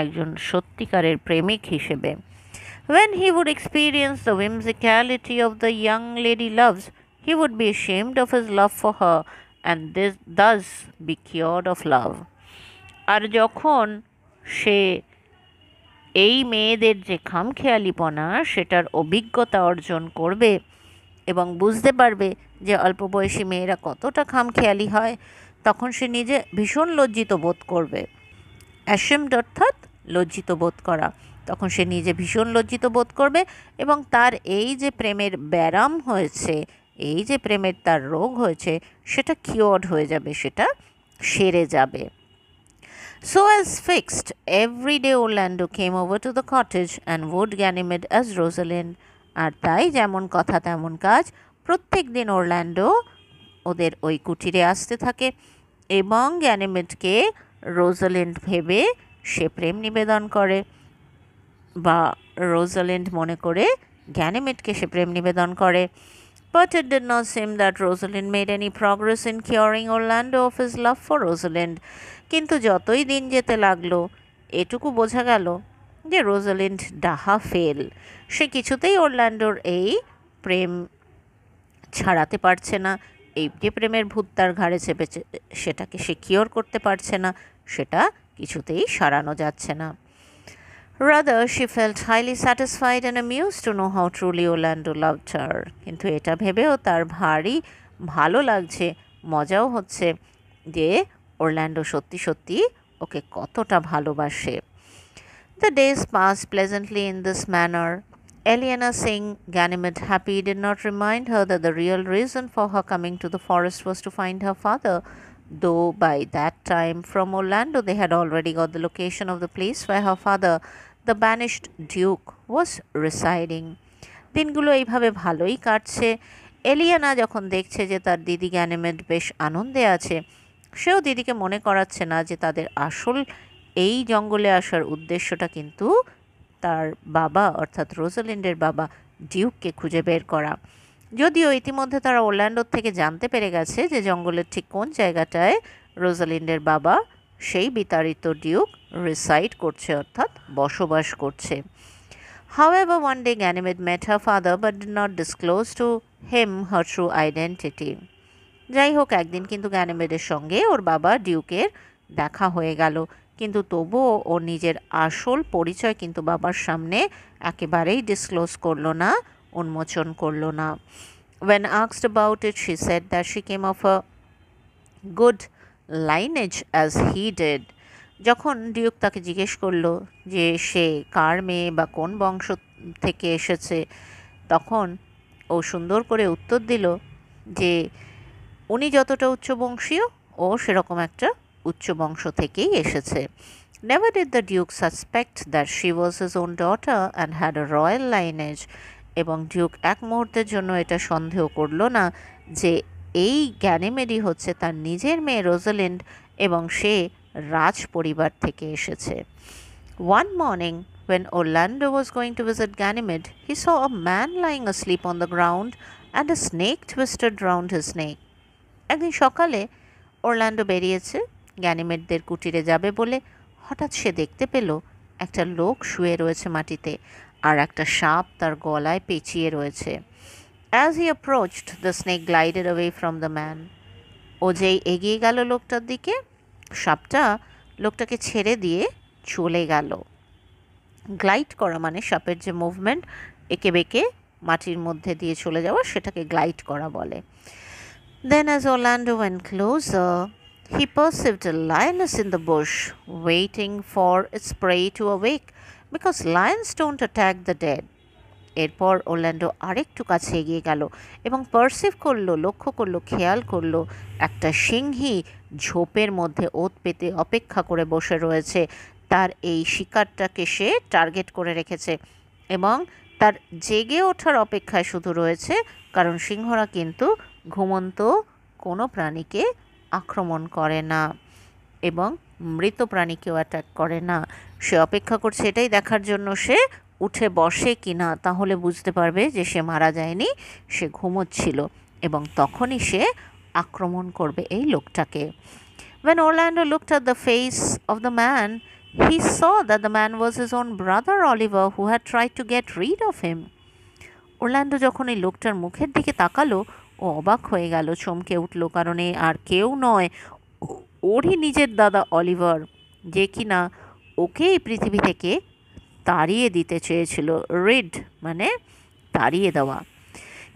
একজন সত্যিকারের প্রেমিক হিসেবে। When he would experience the whimsicality of the young lady loves, he would be ashamed of his love for her and thus be cured of love. আর যখন সে এই মেয়েদের যে খামখেয়ালিপনা সেটার অভিজ্ঞতা অর্জন করবে এবং বুঝতে পারবে যে অল্প বয়সী মেয়েরা কতটা খামখেয়ালি হয়, তখন সে নিজে ভীষণ লজ্জিত বোধ করবে। অ্যাশেমড অর্থাৎ লজ্জিত বোধ করা। তখন সে নিজে ভীষণ লজ্জিত বোধ করবে এবং তার এই যে প্রেমের ব্যারাম হয়েছে, এই যে প্রেমের তার রোগ হয়েছে সেটা কিওর্ড হয়ে যাবে, সেটা সেরে যাবে। So as fixed, every day Orlando came over to the cottage and wooed Ganymede as Rosalind. আর তাই যেমন কথা তেমন কাজ, প্রত্যেক দিন ওরল্যান্ডো ওদের ওই কুটিরে আসতে থাকে এবং গ্যানিমেডকে রোজালিন্ড ভেবে সে প্রেম নিবেদন করে, বা রোজালিন্ড মনে করে গ্যানিমেডকে সে প্রেম নিবেদন করে। But it did not seem that Rosalind made any progress in curing Orlando of his love for Rosalind. কিন্তু যতই দিন যেতে লাগলো এটুকু বোঝা গেল যে রোজালিন্ড ডাহা ফেল, সে কিছুতেই ওরল্যান্ডোর এই প্রেম ছাড়াতে পারছে না, এই যে প্রেমের ভূত তার ঘাড়ে চেপেছে সেটাকে সে কিওর করতে পারছে না, সেটা কিছুতেই সারানো যাচ্ছে না। Rather, she felt highly satisfied and amused to know how truly Orlando loved her. কিন্তু এটা ভেবেও তার ভারী ভালো লাগছে, মজাও হচ্ছে যে ওরল্যান্ডো সত্যি সত্যি ওকে কতটা ভালোবাসে। The days passed pleasantly in this manner. Eliana, seeing Ganymede happy, did not remind her that the real reason for her coming to the forest was to find her father, though by that time from Orlando they had already got the location of the place where her father, the banished Duke, was residing. দিনগুলো এইভাবে ভালোই কাটছে। Eliana যখন দেখছে যে তার দিদি Ganymede বেশ আনন্দে আছে, সেও দিদিকে মনে করাচ্ছে না যে তাদের আসল এই জঙ্গলে আসার উদ্দেশ্যটা কিন্তু তার বাবা অর্থাৎ রোজালিন্ডের বাবা ডিউককে খুঁজে বের করা। যদিও ইতিমধ্যে তারা ওরল্যান্ডোর থেকে জানতে পেরে গেছে যে জঙ্গলের ঠিক কোন জায়গাটায় রোজালিন্ডের বাবা সেই বিতাড়িত ডিউক রিসাইড করছে অর্থাৎ বসবাস করছে। However, one day Ganymede met her father but did not disclose to him her true identity. যাই হোক, একদিন কিন্তু গ্যানিমেডের সঙ্গে ওর বাবা ডিউকের দেখা হয়ে গেল, কিন্তু তবুও ও নিজের আসল পরিচয় কিন্তু বাবার সামনে একেবারেই ডিসক্লোজ করলো না, উন্মোচন করলো না। When asked about it, she said that she came of a good lineage as he did. যখন ডিউক তাকে জিজ্ঞেস করলো যে সে কার মেয়ে বা কোন বংশ থেকে এসেছে, তখন ও সুন্দর করে উত্তর দিল যে উনি যতটা উচ্চবংশীয় ও সেরকম একটা উচ্চ বংশ থেকেই এসেছে। Never did the Duke suspect that she was his own daughter and had a royal lineage. এবং ডিউক এক মুহূর্তের জন্য এটা সন্দেহ করল না যে এই গ্যানিমেডি হচ্ছে তার নিজের মেয়ে রোজালিন্ড এবং সে রাজ পরিবার থেকে এসেছে। One morning, when Orlando was going to visit Ganymede, he saw a man lying asleep on the ground and a snake twisted round his neck. একদিন সকালে অরল্যান্ডো বেরিয়েছে গ্যানিমেডদের কুটিরে যাবে বলে। হঠাৎ সে দেখতে পেল একটা লোক শুয়ে রয়েছে মাটিতে, আর একটা সাপ তার গলায় পেঁচিয়ে রয়েছে। As he approached, the snake glided away from the man. ও যেই এগিয়ে গেল লোকটার দিকে, সাপটা লোকটাকে ছেড়ে দিয়ে চলে গেল। গ্লাইড করা মানে সাপের যে মুভমেন্ট, এঁকে বেঁকে মাটির মধ্যে দিয়ে চলে যাওয়া, সেটাকে গ্লাইড করা বলে। Then as Orlando went closer, he perceived a lioness in the bush, waiting for its prey to awake, because lions don't attack the dead. এরপর ওরল্যান্ডো আরেকটু কাছে এগিয়ে গেল এবং পারসিভ করলো, লক্ষ্য করলো, খেয়াল করলো একটা সিংহী ঝোপের মধ্যে ওত পেতে অপেক্ষা করে বসে রয়েছে। তার এই শিকারটাকে সে টার্গেট করে রেখেছে এবং তার জেগে ওঠার অপেক্ষায় শুধু রয়েছে, কারণ সিংহরা কিন্তু ঘুমন্ত কোনো প্রাণীকে আক্রমণ করে না এবং মৃত প্রাণীকেও অ্যাটাক করে না। সে অপেক্ষা করছে এটাই দেখার জন্য সে উঠে বসে কিনা, তাহলে বুঝতে পারবে যে সে মারা যায়নি, সে ঘুমোচ্ছিল এবং তখনই সে আক্রমণ করবে এই লোকটাকে। When Orlando looked at the face of the man, he saw that the man was his own brother Oliver, who had tried to get rid of him. Orlando যখন এই লোকটার মুখের দিকে তাকালো, ও অবাক হয়ে গেল, চমকে উঠল, কারণ এ আর কেউ নয়, ওরই নিজের দাদা অলিভার, যে কিনা ওকে এই পৃথিবী থেকে তাড়িয়ে দিতে চেয়েছিল। রিড মানে তাড়িয়ে দেওয়া।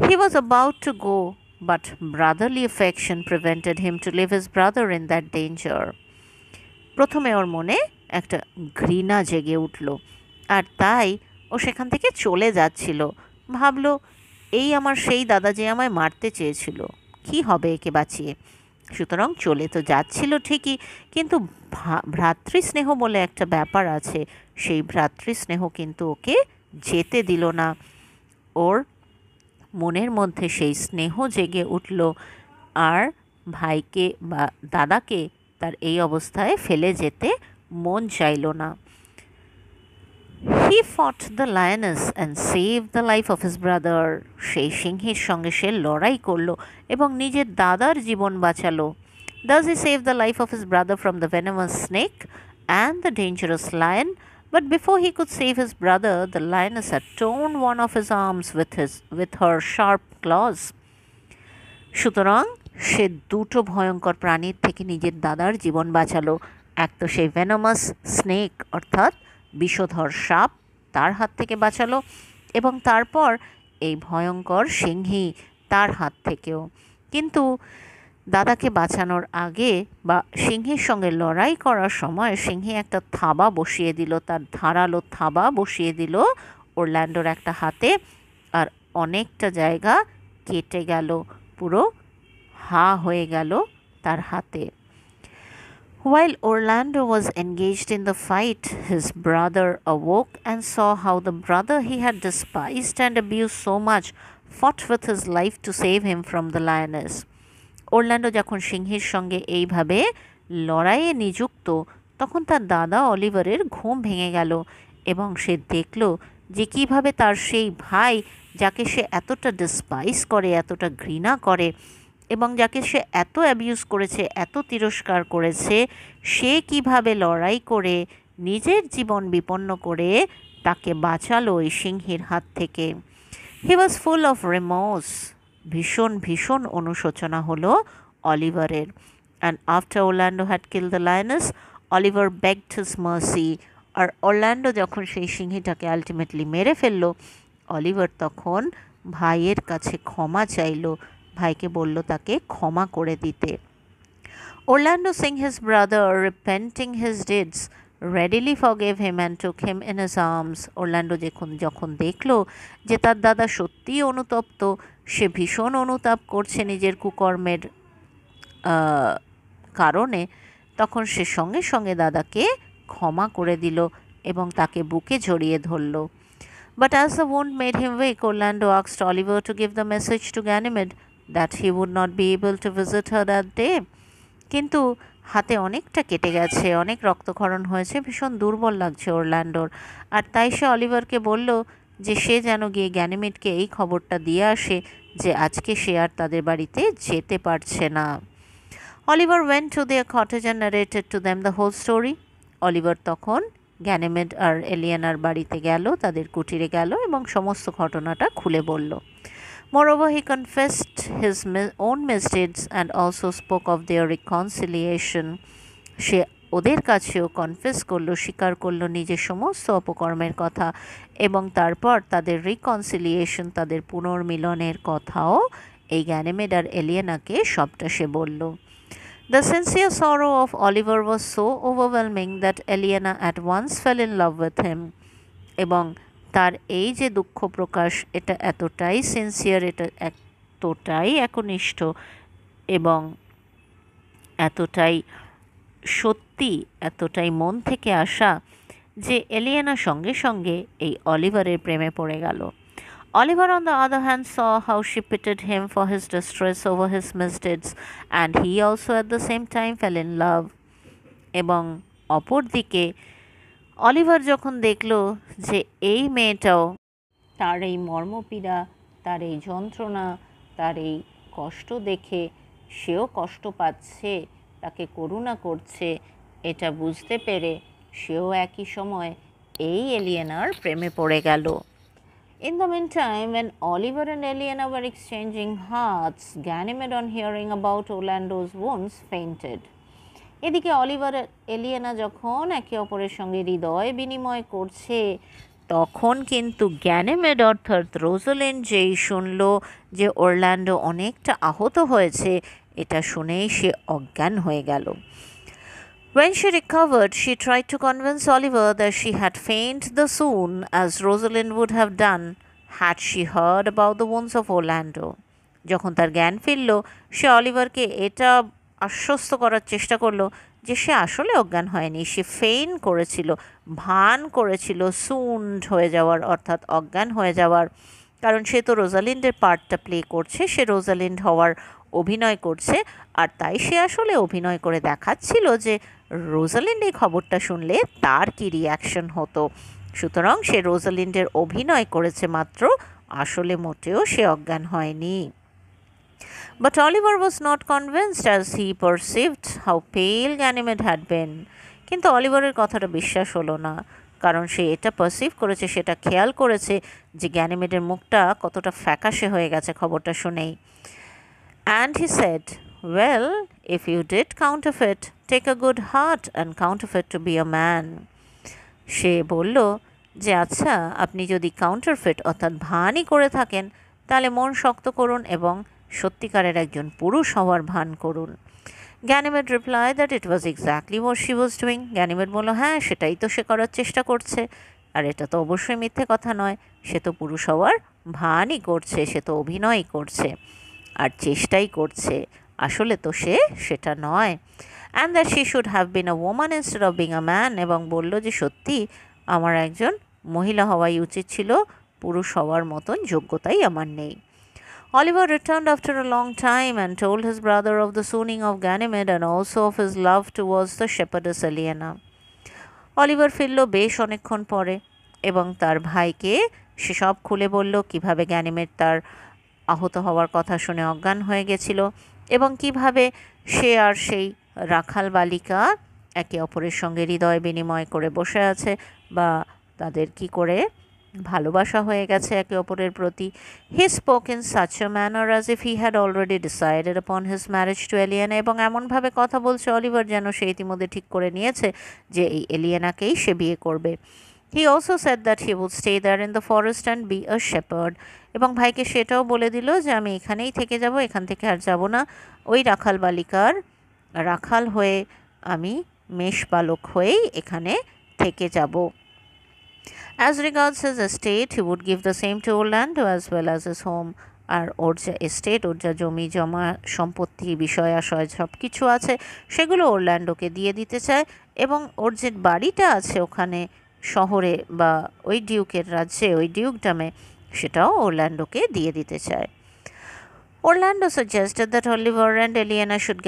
He was about to go, but brotherly affection prevented him to leave his brother in that danger. প্রথমে ওর মনে একটা ঘৃণা জেগে উঠল, আর তাই ও সেখান থেকে চলে যাচ্ছিল। ভাবলো এই আমার সেই দাদা যে আমায় মারতে চেয়েছিল, কি হবে একে বাঁচিয়ে। সুতরাং চলে তো যাচ্ছিল ঠিকই, কিন্তু ভ্রাতৃস্নেহ বলে একটা ব্যাপার আছে, সেই ভ্রাতৃস্নেহ কিন্তু ওকে যেতে দিল না। ওর মনের মধ্যে সেই স্নেহ জেগে উঠল, আর ভাইকে বা দাদাকে তার এই অবস্থায় ফেলে যেতে মন চাইল না। He fought the lioness and saved the life of his brother. সেই সিংহীর সঙ্গে সে লড়াই করলো এবং নিজের দাদার জীবন বাঁচালো। Thus he saved the life of his brother from the venomous snake and the dangerous lion. But before he could save his brother, the lioness had torn one of his arms with her sharp claws. সুতরাং সে দুটো ভয়ঙ্কর প্রাণীর থেকে নিজের দাদার জীবন বাঁচালো। এক তো সেই ভেনোমাস স্নেক অর্থাৎ বিষধর সাপ, তার হাত থেকে বাঁচালো, এবং তারপর এই ভয়ঙ্কর সিংহী, তার হাত থেকেও। কিন্তু দাদাকে বাঁচানোর আগে বা সিংহীর সঙ্গে লড়াই করার সময় সিংহী একটা থাবা বসিয়ে দিল, তার ধারালো থাবা বসিয়ে দিল ওরল্যান্ডোর একটা হাতে, আর অনেকটা জায়গা কেটে গেল, পুরো হা হয়ে গেল তার হাতে। While Orlando was engaged in the fight, his brother awoke and saw how the brother he had despised and abused so much fought with his life to save him from the lioness. Orlando যখন সিংহীর সঙ্গে এইভাবে লড়াইয়ে নিযুক্ত, তখন তার দাদা অলিভারের ঘুম ভেঙে গেল এবং সে দেখল যে কীভাবে তার সেই ভাই, যাকে সে এতটা ডিসপাইস করে, এতটা ঘৃণা করে এবং যাকে সে এত অ্যাবিউজ করেছে, এত তিরস্কার করেছে, সে কিভাবে লড়াই করে নিজের জীবন বিপন্ন করে তাকে বাঁচালো ওই সিংহীর হাত থেকে। হি ওয়াজ ফুল অফ রিমোর্স, ভীষণ ভীষণ অনুশোচনা হলো অলিভারের। And after Orlando had kill the lioness, Oliver begged his mercy. আর অরল্যান্ডো যখন সেই সিংহীটাকে আলটিমেটলি মেরে ফেললো, অলিভার তখন ভাইয়ের কাছে ক্ষমা চাইল, ভাইকে বলল তাকে ক্ষমা করে দিতে। Orlando, seeing his brother repenting his deeds, readily forgave him and took him in his arms. Orlando যখন দেখল যে তার দাদা সত্যিই অনুতপ্ত, সে ভীষণ অনুতাপ করছে নিজের কুকর্মের কারণে, তখন সে সঙ্গে সঙ্গে দাদাকে ক্ষমা করে দিল এবং তাকে বুকে জড়িয়ে ধরল। But as the wound made him weak, Orlando asked Oliver to give the message to Ganymede that he would not be able to visit her that day. কিন্তু হাতে অনেকটা কেটে গেছে, অনেক রক্তক্ষরণ হয়েছে, ভীষণ দুর্বল লাগছে অরল্যান্ডোর। আর তাই সে অলিভারকে বলল যে সে যেন গিয়ে গ্যানিমেডকে এই খবরটা দিয়ে আসে যে আজকে সে আর তাদের বাড়িতে যেতে পারছে না। Oliver went to their cottage and narrated to them the whole story. Oliver তখন গ্যানিমেড আর এলিয়েনার বাড়িতে গেল, তাদের কুটিরে গেল এবং সমস্ত ঘটনাটা খুলে বলল। Moreover, he confessed his own misdeeds and also spoke of their reconciliation. সে ওদের কাছেও কনফেস করলো, স্বীকার করলো নিজের সমস্ত অপকর্মের কথা এবং তারপর তাদের রিকনসিলিয়েশন, তাদের পুনর্মিলনের কথাও এই গ্যানিমেড আর এলিয়েনাকে সবটা সে বলল। The sincere sorrow of Oliver was so overwhelming that Eliena at once fell in love with him. এবং তার এই যে দুঃখ প্রকাশ, এটা এতটাই সিনসিয়ার, এটা এতটাই একনিষ্ঠ এবং এতটাই সত্যি, এতটাই মন থেকে আসা যে এলিয়েনা সঙ্গে সঙ্গে এই অলিভারের প্রেমে পড়ে গেল। Oliver, on the other hand, saw how she pitied him for his distress over his misdeeds, and he also at the same time fell in love. এবং অপরদিকে অলিভার যখন দেখল যে এই মেয়েটাও তার এই মর্মপীড়া, তার এই যন্ত্রণা, তার এই কষ্ট দেখে সেও কষ্ট পাচ্ছে, তাকে করুণা করছে, এটা বুঝতে পেরে সেও একই সময় এই এলিয়েনার প্রেমে পড়ে গেল। In the meantime, when Oliver and Eliena were exchanging hearts, Ganymede, on hearing about Orlando's wounds, fainted. এদিকে অলিভার এলিয়েনা যখন একে অপরের সঙ্গে হৃদয় বিনিময় করছে, তখন কিন্তু গ্যানিমেড অর্থাৎ রোজালিন্ড যেই শুনল যে অরল্যান্ডো অনেকটা আহত হয়েছে, এটা শুনেই সে অজ্ঞান হয়ে গেল। When she recovered, she tried to convince Oliver that she had fainted the soon, as Rosalind would have done had she heard about the wounds of Orlando. যখন তার জ্ঞান ফিরল, সে অলিভারকে এটা আশ্বস্ত করার চেষ্টা করলো যে সে আসলে অজ্ঞান হয়নি, সে ফেইন করেছিল, ভান করেছিল সুন্ড হয়ে যাওয়ার অর্থাৎ অজ্ঞান হয়ে যাওয়ার, কারণ সে তো রোজালিন্ডের পার্টটা প্লে করছে, সে রোজালিন্ড হওয়ার অভিনয় করছে, আর তাই সে আসলে অভিনয় করে দেখাচ্ছিল যে রোজালিন্ড এই খবরটা শুনলে তার কী রিয়াকশন হতো। সুতরাং সে রোজালিন্ডের অভিনয় করেছে মাত্র, আসলে মোটেও সে অজ্ঞান হয়নি। But Oliver was not convinced as he perceived how pale Ganymede had been. কিন্তু অলিভারের কথাটা বিশ্বাস হলো না, কারণ সে এটা পারসিভ করেছে, সেটা খেয়াল করেছে যে গ্যানিমেডের মুখটা কতটা ফ্যাকাশে হয়ে গেছে খবরটা শুনেই। And he said, "Well, if you did counterfeit, take a good heart and counterfeit to be a man." সে বলল যে আচ্ছা, আপনি যদি কাউন্টারফিট অর্থাৎ ভানই করে থাকেন, তাহলে মন শক্ত করুন এবং সত্যিকারের একজন পুরুষ হওয়ার ভান করুন। Ganymede reply that it was exactly what she was doing. Ganymede বলল, হ্যাঁ, সেটাই তো সে করার চেষ্টা করছে, আর এটা তো অবশ্যই মিথ্যে কথা নয়, সে তো পুরুষ হওয়ার ভানই করছে, সে তো অভিনয়ই করছে আর চেষ্টাই করছে, আসলে তো সে সেটা নয়। And that she should have been a woman instead of being a man, এবং বলল যে সত্যি আমার একজন মহিলা হওয়াই উচিত ছিল, পুরুষ হওয়ার মতন যোগ্যতাই আমার নেই। Oliver returned after a long time and told his brother of the swooning of Ganymede and also of his love towards the shepherdess Eliena. Oliver ফিরল বেশ অনেকক্ষণ পরে এবং তার ভাইকে সে সব খুলে বলল কিভাবে গ্যানিমেড তার আহত হওয়ার কথা শুনে অজ্ঞান হয়ে গেছিল এবং কিভাবে সে আর সেই রাখাল বালিকা একে অপরের সঙ্গে হৃদয় বিনিময় করে বসে আছে, বা তাদের কি করে ভালোবাসা হয়ে গেছে একে অপরের প্রতি। He spoke in such a manner as if he had already decided upon his marriage to Aliena, এবং এমনভাবে কথা বলছে অলিভার যেন সে ইতিমধ্যে ঠিক করে নিয়েছে যে এই এলিয়েনাকেই সে বিয়ে করবে। He also said that he would stay there in the forest and be a shepherd, এবং ভাইকে সেটাও বলে দিল যে আমি এখানেই থেকে যাব, এখান থেকে আর যাব না, ওই রাখাল বালিকার রাখাল হয়ে আমি মেষপালক হয়েই এখানে থেকে যাব। As regards his estate, he would give the same to Orlando as well as his home. আর ওর যে এস্টেট, ওর যা জমি জমা সম্পত্তি বিষয় আশয় সব কিছু আছে সেগুলো ওরল্যান্ডোকে দিয়ে দিতে চায়, এবং ওর যে বাড়িটা আছে ওখানে শহরে বা ওই ডিউকের রাজ্যে, ওই ডিউকডামে, সেটাও ওরল্যান্ডোকে দিয়ে দিতে চায়। Orlando suggested that Oliver and Eliana should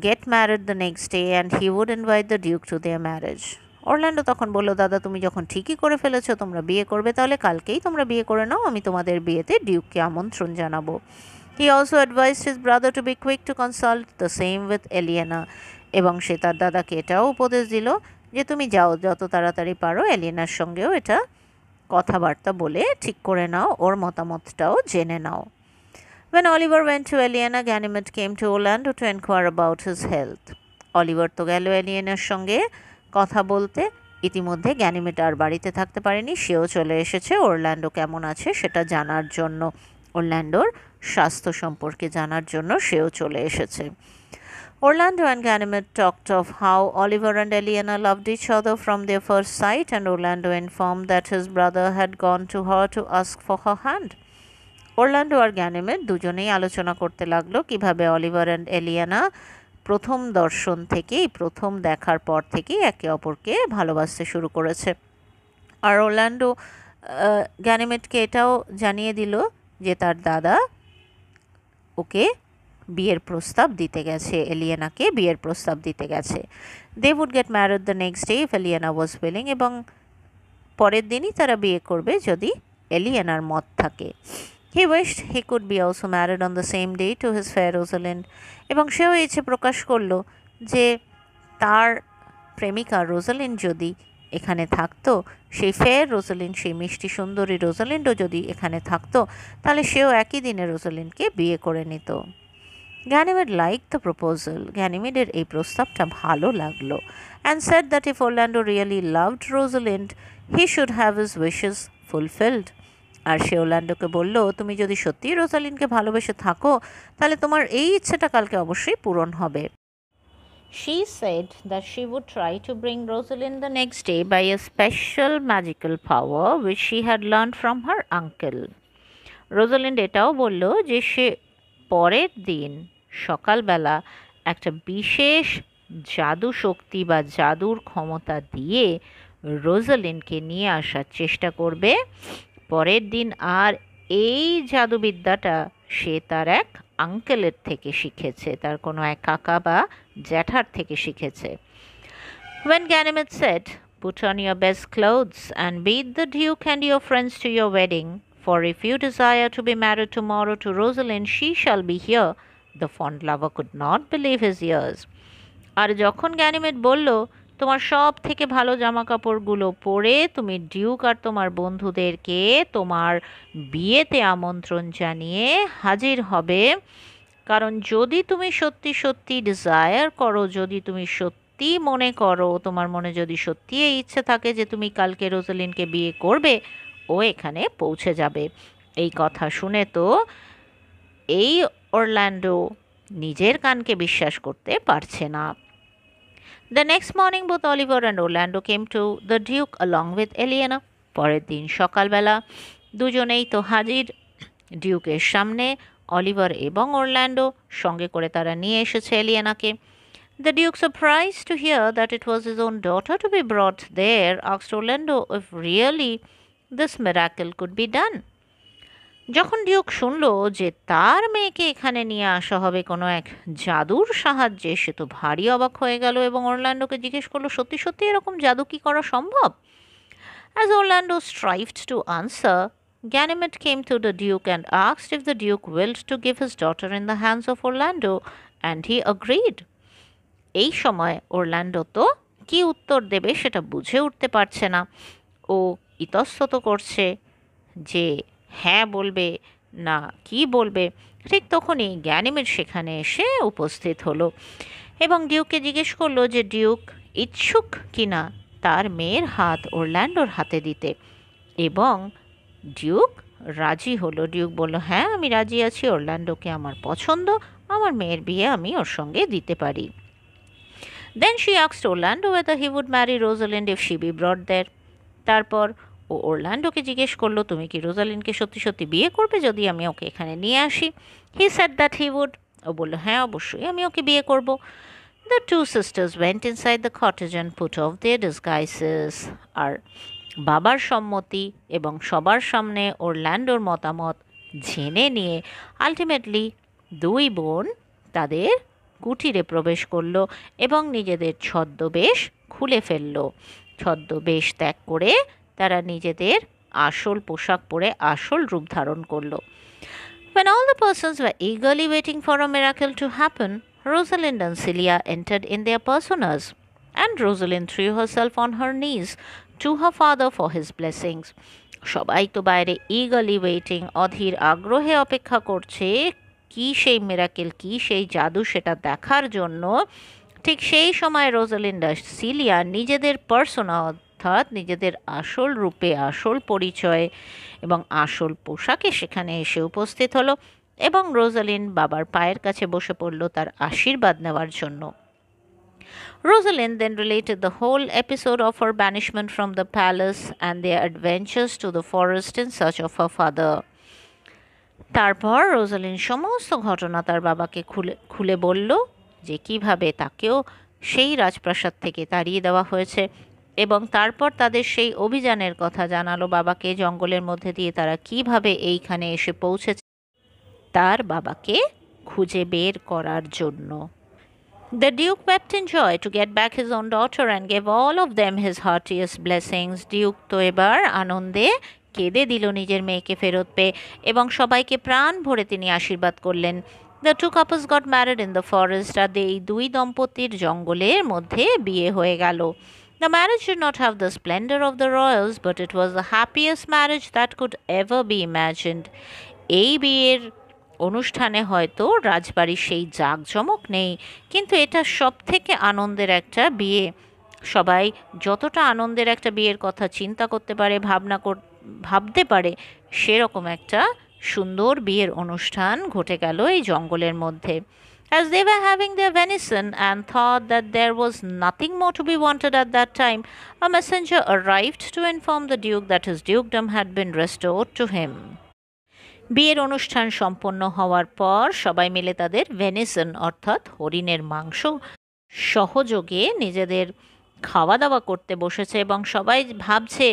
get married the next day and he would invite the Duke to their marriage. Orlando তখন বলল, দাদা তুমি যখন ঠিকই করে ফেলেছো তোমরা বিয়ে করবে, তাহলে কালকেই তোমরা বিয়ে করে নাও, আমি তোমাদের বিয়েতে ডিউককে আমন্ত্রণ জানাবো। He also advised his brother to be quick to consult the same with Eliana, এবং সে তার দাদাকে এটাও উপদেশ দিল যে তুমি যাও, যত তাড়াতাড়ি পারো এলিয়েনার সঙ্গেও এটা কথাবার্তা বলে ঠিক করে নাও, ওর মতামতটাও জেনে নাও। When Oliver went to Eliana, Ganymede came to Orlando to inquire about his health. Oliver তো গেল এলিয়েনার সঙ্গে কথা বলতে, ইতিমধ্যে গ্যানিমেড আর বাড়িতে থাকতে পারেনি, সেও চলে এসেছে অরল্যান্ডো কেমন আছে সেটা জানার জন্য, অরল্যান্ডোর স্বাস্থ্য সম্পর্কে জানার জন্য সেও চলে এসেছে। Orlando and Ganymede talked of how Oliver and Eliana loved each other from their first sight, and Orlando informed that his brother had gone to her to ask for her hand. Orlando আর Ganymede দুজনেই আলোচনা করতে লাগলো কিভাবে Oliver and Eliana প্রথম দর্শন থেকেই, প্রথম দেখার পর থেকেই একে অপরকে ভালোবাসতে শুরু করেছে। আর অরল্যান্ডো গ্যানিমেডকে এটাও জানিয়ে দিল যে তার দাদা ওকে বিয়ের প্রস্তাব দিতে গেছে, এলিয়ানাকে বিয়ের প্রস্তাব দিতে গেছে। They would get married the next day if Aliena was willing, এবং পরের দিনই তারা বিয়ে করবে যদি এলিয়ানার মত থাকে। He wished he could be also married on the same day to his fair Rosalind, এবং সেও ইচ্ছে প্রকাশ করলো যে তার প্রেমিকা রোজালিন্ড যদি এখানে থাকতো, সেই ফেয়ার রোজালিন্ড, সেই মিষ্টি সুন্দরী রোজালিন্ডও যদি এখানে থাকতো, তাহলে সেও একই দিনে রোজালিন্ডকে বিয়ে করে নিত। গ্যানিমেড লাইক দ্য প্রপোজাল, গ্যানিমেডের এই প্রস্তাবটা ভালো লাগলো, and said that if Orlando really loved Rosalind he should have his wishes fulfilled. আর সে অরল্যান্ডোকে বলল, তুমি যদি সত্যিই রোজালিন্ডকে ভালোবেসে থাকো তাহলে তোমার এই ইচ্ছেটা কালকে অবশ্যই পূরণ হবে। She said that she would try to bring Rosalind the next day by a special magical power which she had learned from her uncle. Rosalind এটাও বলল যে সে পরের দিন সকালবেলা একটা বিশেষ জাদু শক্তি বা জাদুর ক্ষমতা দিয়ে রোজালিন্ডকে নিয়ে আসার চেষ্টা করবে পরের দিন, আর এই জাদুবিদ্যাটা সে তার এক আঙ্কেলের থেকে শিখেছে, তার কোনো এক কাকা বা জ্যাঠার থেকে শিখেছে। When Ganymede said, "Put on your best clothes and beat the Duke and your friends to your wedding, for if you desire to be married tomorrow to Rosalind, she shall be here," the fond lover could not believe his ears. আর যখন Ganymede বলল, তোমার সব থেকে ভালো জামা কাপড়গুলো পরে তুমি ডিউক আর তোমার বন্ধুদেরকে তোমার বিয়েতে আমন্ত্রণ জানিয়ে হাজির হবে, কারণ যদি তুমি সত্যি সত্যি ডিজায়ার করো, যদি তুমি সত্যি মনে করো, তোমার মনে যদি সত্যি এই ইচ্ছে থাকে যে তুমি কালকে রোজালিনকে বিয়ে করবে, ও এখানে পৌঁছে যাবে। এই কথা শুনে তো এই অরল্যান্ডো নিজের কানকে বিশ্বাস করতে পারছে না। The next morning both Oliver and Orlando came to the Duke along with Eliana. পরের দিন সকালবেলা দুজনেই তো হাজির ডিউকের সামনে, অলিভার এবং অরল্যান্ডো সঙ্গে করে তারা নিয়ে এসেছে এলিয়ানাকে। The Duke, surprised to hear that it was his own daughter to be brought there, asked Orlando if really this miracle could be done. যখন ডিউক শুনল যে তার মেয়েকে এখানে নিয়ে আসা হবে কোনো এক জাদুর সাহায্যে, সে তো ভারী অবাক হয়ে গেল এবং অরল্যান্ডোকে জিজ্ঞেস করলো, সত্যি সত্যি এরকম জাদু কি করা সম্ভব? As Orlando strived to answer, Ganymede came to the Duke and asked if the Duke willed to give his daughter in the hands of Orlando, and he agreed. এই সময় অরল্যান্ডো তো কি উত্তর দেবে সেটা বুঝে উঠতে পারছে না, ও ইতস্তত করছে যে হ্যাঁ বলবে না কি বলবে, ঠিক তখনই গ্যানিমেড সেখানে এসে উপস্থিত হলো এবং ডিউককে জিজ্ঞেস করলো যে ডিউক ইচ্ছুক কিনা তার মেয়ের হাত অরল্যান্ডোর হাতে দিতে, এবং ডিউক রাজি হলো। ডিউক বলল, হ্যাঁ আমি রাজি আছি, অরল্যান্ডোকে আমার পছন্দ, আমার মেয়ের বিয়ে আমি ওর সঙ্গে দিতে পারি। Then she asked Orlando whether he would marry Rosalind if she be brought there. তারপর ও অরল্যান্ডোকে জিজ্ঞেস করলো, তুমি কি রোজালিনকে সত্যি সত্যি বিয়ে করবে যদি আমি ওকে এখানে নিয়ে আসি? হি said that he would. ও বললো, হ্যাঁ অবশ্যই আমি ওকে বিয়ে করব। The two sisters went inside the cottage and put off their disguises. আর বাবার সম্মতি এবং সবার সামনে অরল্যান্ডোর মতামত জেনে নিয়ে আলটিমেটলি দুই বোন তাদের কুটিরে প্রবেশ করলো এবং নিজেদের ছদ্মবেশ খুলে ফেললো। ছদ্মবেশ ত্যাগ করে তারা নিজেদের আসল পোশাক পরে আসল রূপ ধারণ করলো। When all the persons were eagerly waiting for a miracle to happen, Rosalind and Celia entered in their personas, and Rosalind threw herself on her knees to her father for his blessings. সবাই তো বাইরে eagerly waiting, অধীর আগ্রহে অপেক্ষা করছে কি সেই miracle, কি সেই জাদু সেটা দেখার জন্য। ঠিক সেই সময় রোজালিন্ড আর সিলিয়া নিজেদের পার্সোনা অর্থাৎ নিজেদের আসল রূপে, আসল পরিচয় এবং আসল পোশাকে সেখানে এসে উপস্থিত হলো এবং রোজালিন্ড বাবার পায়ের কাছে বসে পড়ল তার আশীর্বাদ নেওয়ার জন্য। Rosalind then related the whole episode of her banishment from the palace and their adventures to the forest in search of her father. তারপর রোজালিন সমস্ত ঘটনা তার বাবাকে খুলে খুলে বলল যে কিভাবে তাকেও সেই রাজপ্রাসাদ থেকে তাড়িয়ে দেওয়া হয়েছে এবং তারপর তাদের সেই অভিযানের কথা জানালো বাবাকে, জঙ্গলের মধ্যে দিয়ে তারা কিভাবে এইখানে এসে পৌঁছেছে তার বাবাকে খুঁজে বের করার জন্য। The Duke wept in joy to get back his own daughter and gave all of them his heartiest blessings. Duke তো এবার আনন্দে কেঁদে দিল নিজের মেয়েকে ফেরত পেয়ে এবং সবাইকে প্রাণ ভরে তিনি আশীর্বাদ করলেন। The two couples got married in the forest. আর এই দুই দম্পতির জঙ্গলের মধ্যে বিয়ে হয়ে গেল। The marriage did not have the splendor of the royals, but it was the happiest marriage that could ever be imagined. এই বিয়ের অনুষ্ঠানে হয়তো রাজবাড়ির সেই জাঁকজমক নেই, কিন্তু এটা সব থেকে আনন্দের একটা বিয়ে। সবাই যতটা আনন্দের একটা বিয়ের কথা চিন্তা করতে পারে, ভাবতে পারে, সেরকম একটা সুন্দর বিয়ের অনুষ্ঠান ঘটে গেল এই জঙ্গলের মধ্যে। As they were having their venison and thought that there was nothing more to be wanted at that time, a messenger arrived to inform the Duke that his dukedom had been restored to him. বিয়ের অনুষ্ঠান সম্পন্ন হওয়ার পর সবাই মিলে তাদের venison অর্থাৎ হরিণের মাংস সহযোগে নিজেদের খাওয়া দাওয়া করতে বসেছে এবং সবাই ভাবছে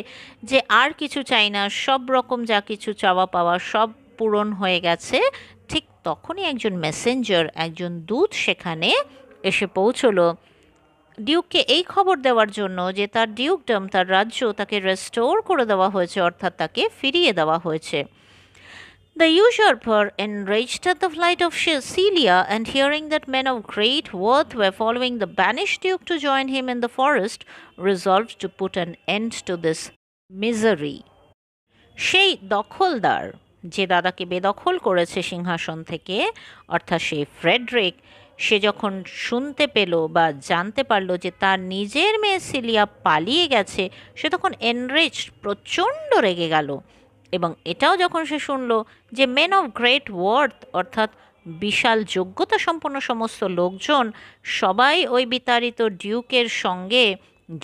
যে আর কিছু চাই না, সব রকম যা কিছু চাওয়া পাওয়া সব পূরণ হয়ে গেছে। ঠিক তখনই একজন মেসেঞ্জার, একজন দূত সেখানে এসে পৌঁছলো ডিউককে এই খবর দেওয়ার জন্য যে তার ডিউকডম, তার রাজ্য তাকে রেস্টোর করে দেওয়া হয়েছে, অর্থাৎ তাকে ফিরিয়ে দেওয়া হয়েছে। The usurper, enraged at the flight of Celia and hearing that men of great worth were following the banished duke to join him in the forest, resolved to put an end to this misery. সেই দখলদার যে দাদাকে বেদখল করেছে সিংহাসন থেকে, অর্থাৎ সেই ফ্রেডরিক, সে যখন শুনতে পেল বা জানতে পারল যে তার নিজের মেয়ে সিলিয়া পালিয়ে গেছে, সে তখন এনরিচড, প্রচণ্ড রেগে গেল এবং এটাও যখন সে শুনল যে মেন অফ গ্রেট ওয়ার্থ অর্থাৎ বিশাল যোগ্যতা সম্পন্ন সমস্ত লোকজন সবাই ওই বিতাড়িত ডিউকের সঙ্গে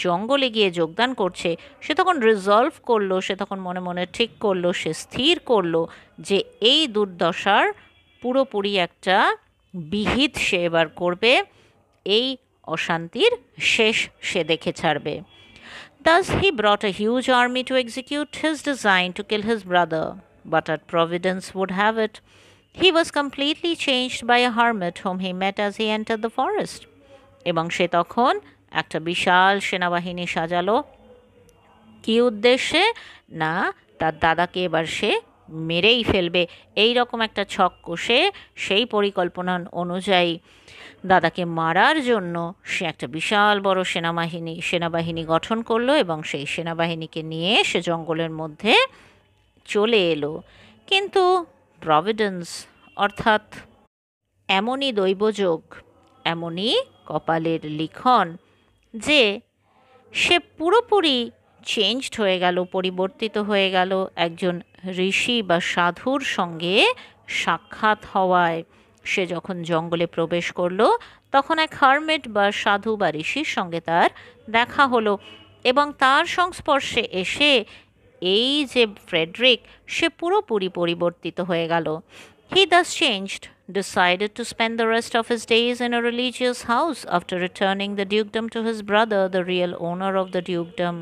জঙ্গলে গিয়ে যোগদান করছে, সে তখন রিজলভ করলো, সে তখন মনে মনে ঠিক করলো, সে স্থির করলো যে এই দুর্দশার পুরোপুরি একটা বিহিত সে এবার করবে, এই অশান্তির শেষ সে দেখে ছাড়বে। Thus he brought a huge army to execute his design to kill his brother, but as Providence would have it, he was completely changed by a hermit whom he met as he entered the forest. এবং সে তখন একটা বিশাল সেনাবাহিনী সাজালো, কী উদ্দেশ্যে? না, তার দাদাকে এবার সে মেরেই ফেলবে, এই রকম একটা ছক কষে সেই পরিকল্পনা অনুযায়ী দাদাকে মারার জন্য সে একটা বিশাল বড় সেনাবাহিনী গঠন করলো এবং সেই সেনাবাহিনীকে নিয়ে সে জঙ্গলের মধ্যে চলে এলো। কিন্তু প্রভিডেন্স অর্থাৎ এমনই দৈবযোগ, এমনই কপালের লিখন যে সে পুরোপুরি চেঞ্জড হয়ে গেল, পরিবর্তিত হয়ে গেল একজন ঋষি বা সাধুর সঙ্গে সাক্ষাৎ হওয়ায়। সে যখন জঙ্গলে প্রবেশ করলো তখন এক হারমেট বা সাধু বা ঋষির সঙ্গে তার দেখা হলো, এবং তার সংস্পর্শে এসে এই যে ফ্রেডরিক, সে পুরোপুরি পরিবর্তিত হয়ে গেল। He thus changed, decided to spend the rest of his days in a religious house after returning the dukedom to his brother, the real owner of the dukedom.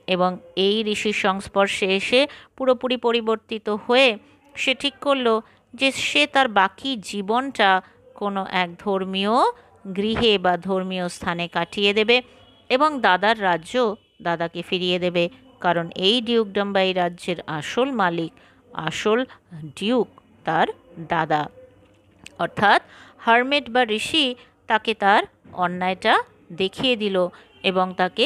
এবং এই ঋষির সংস্পর্শে এসে পুরোপুরি পরিবর্তিত হয়ে সে ঠিক করলো যে সে তার বাকি জীবনটা কোনো এক ধর্মীয় গৃহে বা ধর্মীয় স্থানে কাটিয়ে দেবে এবং দাদার রাজ্য দাদাকে ফিরিয়ে দেবে, কারণ এই ডিউকডম বা এই রাজ্যের আসল মালিক, আসল ডিউক তার দাদা। অর্থাৎ হারমেট বা ঋষি তাকে তার অন্যায়টা দেখিয়ে দিল এবং তাকে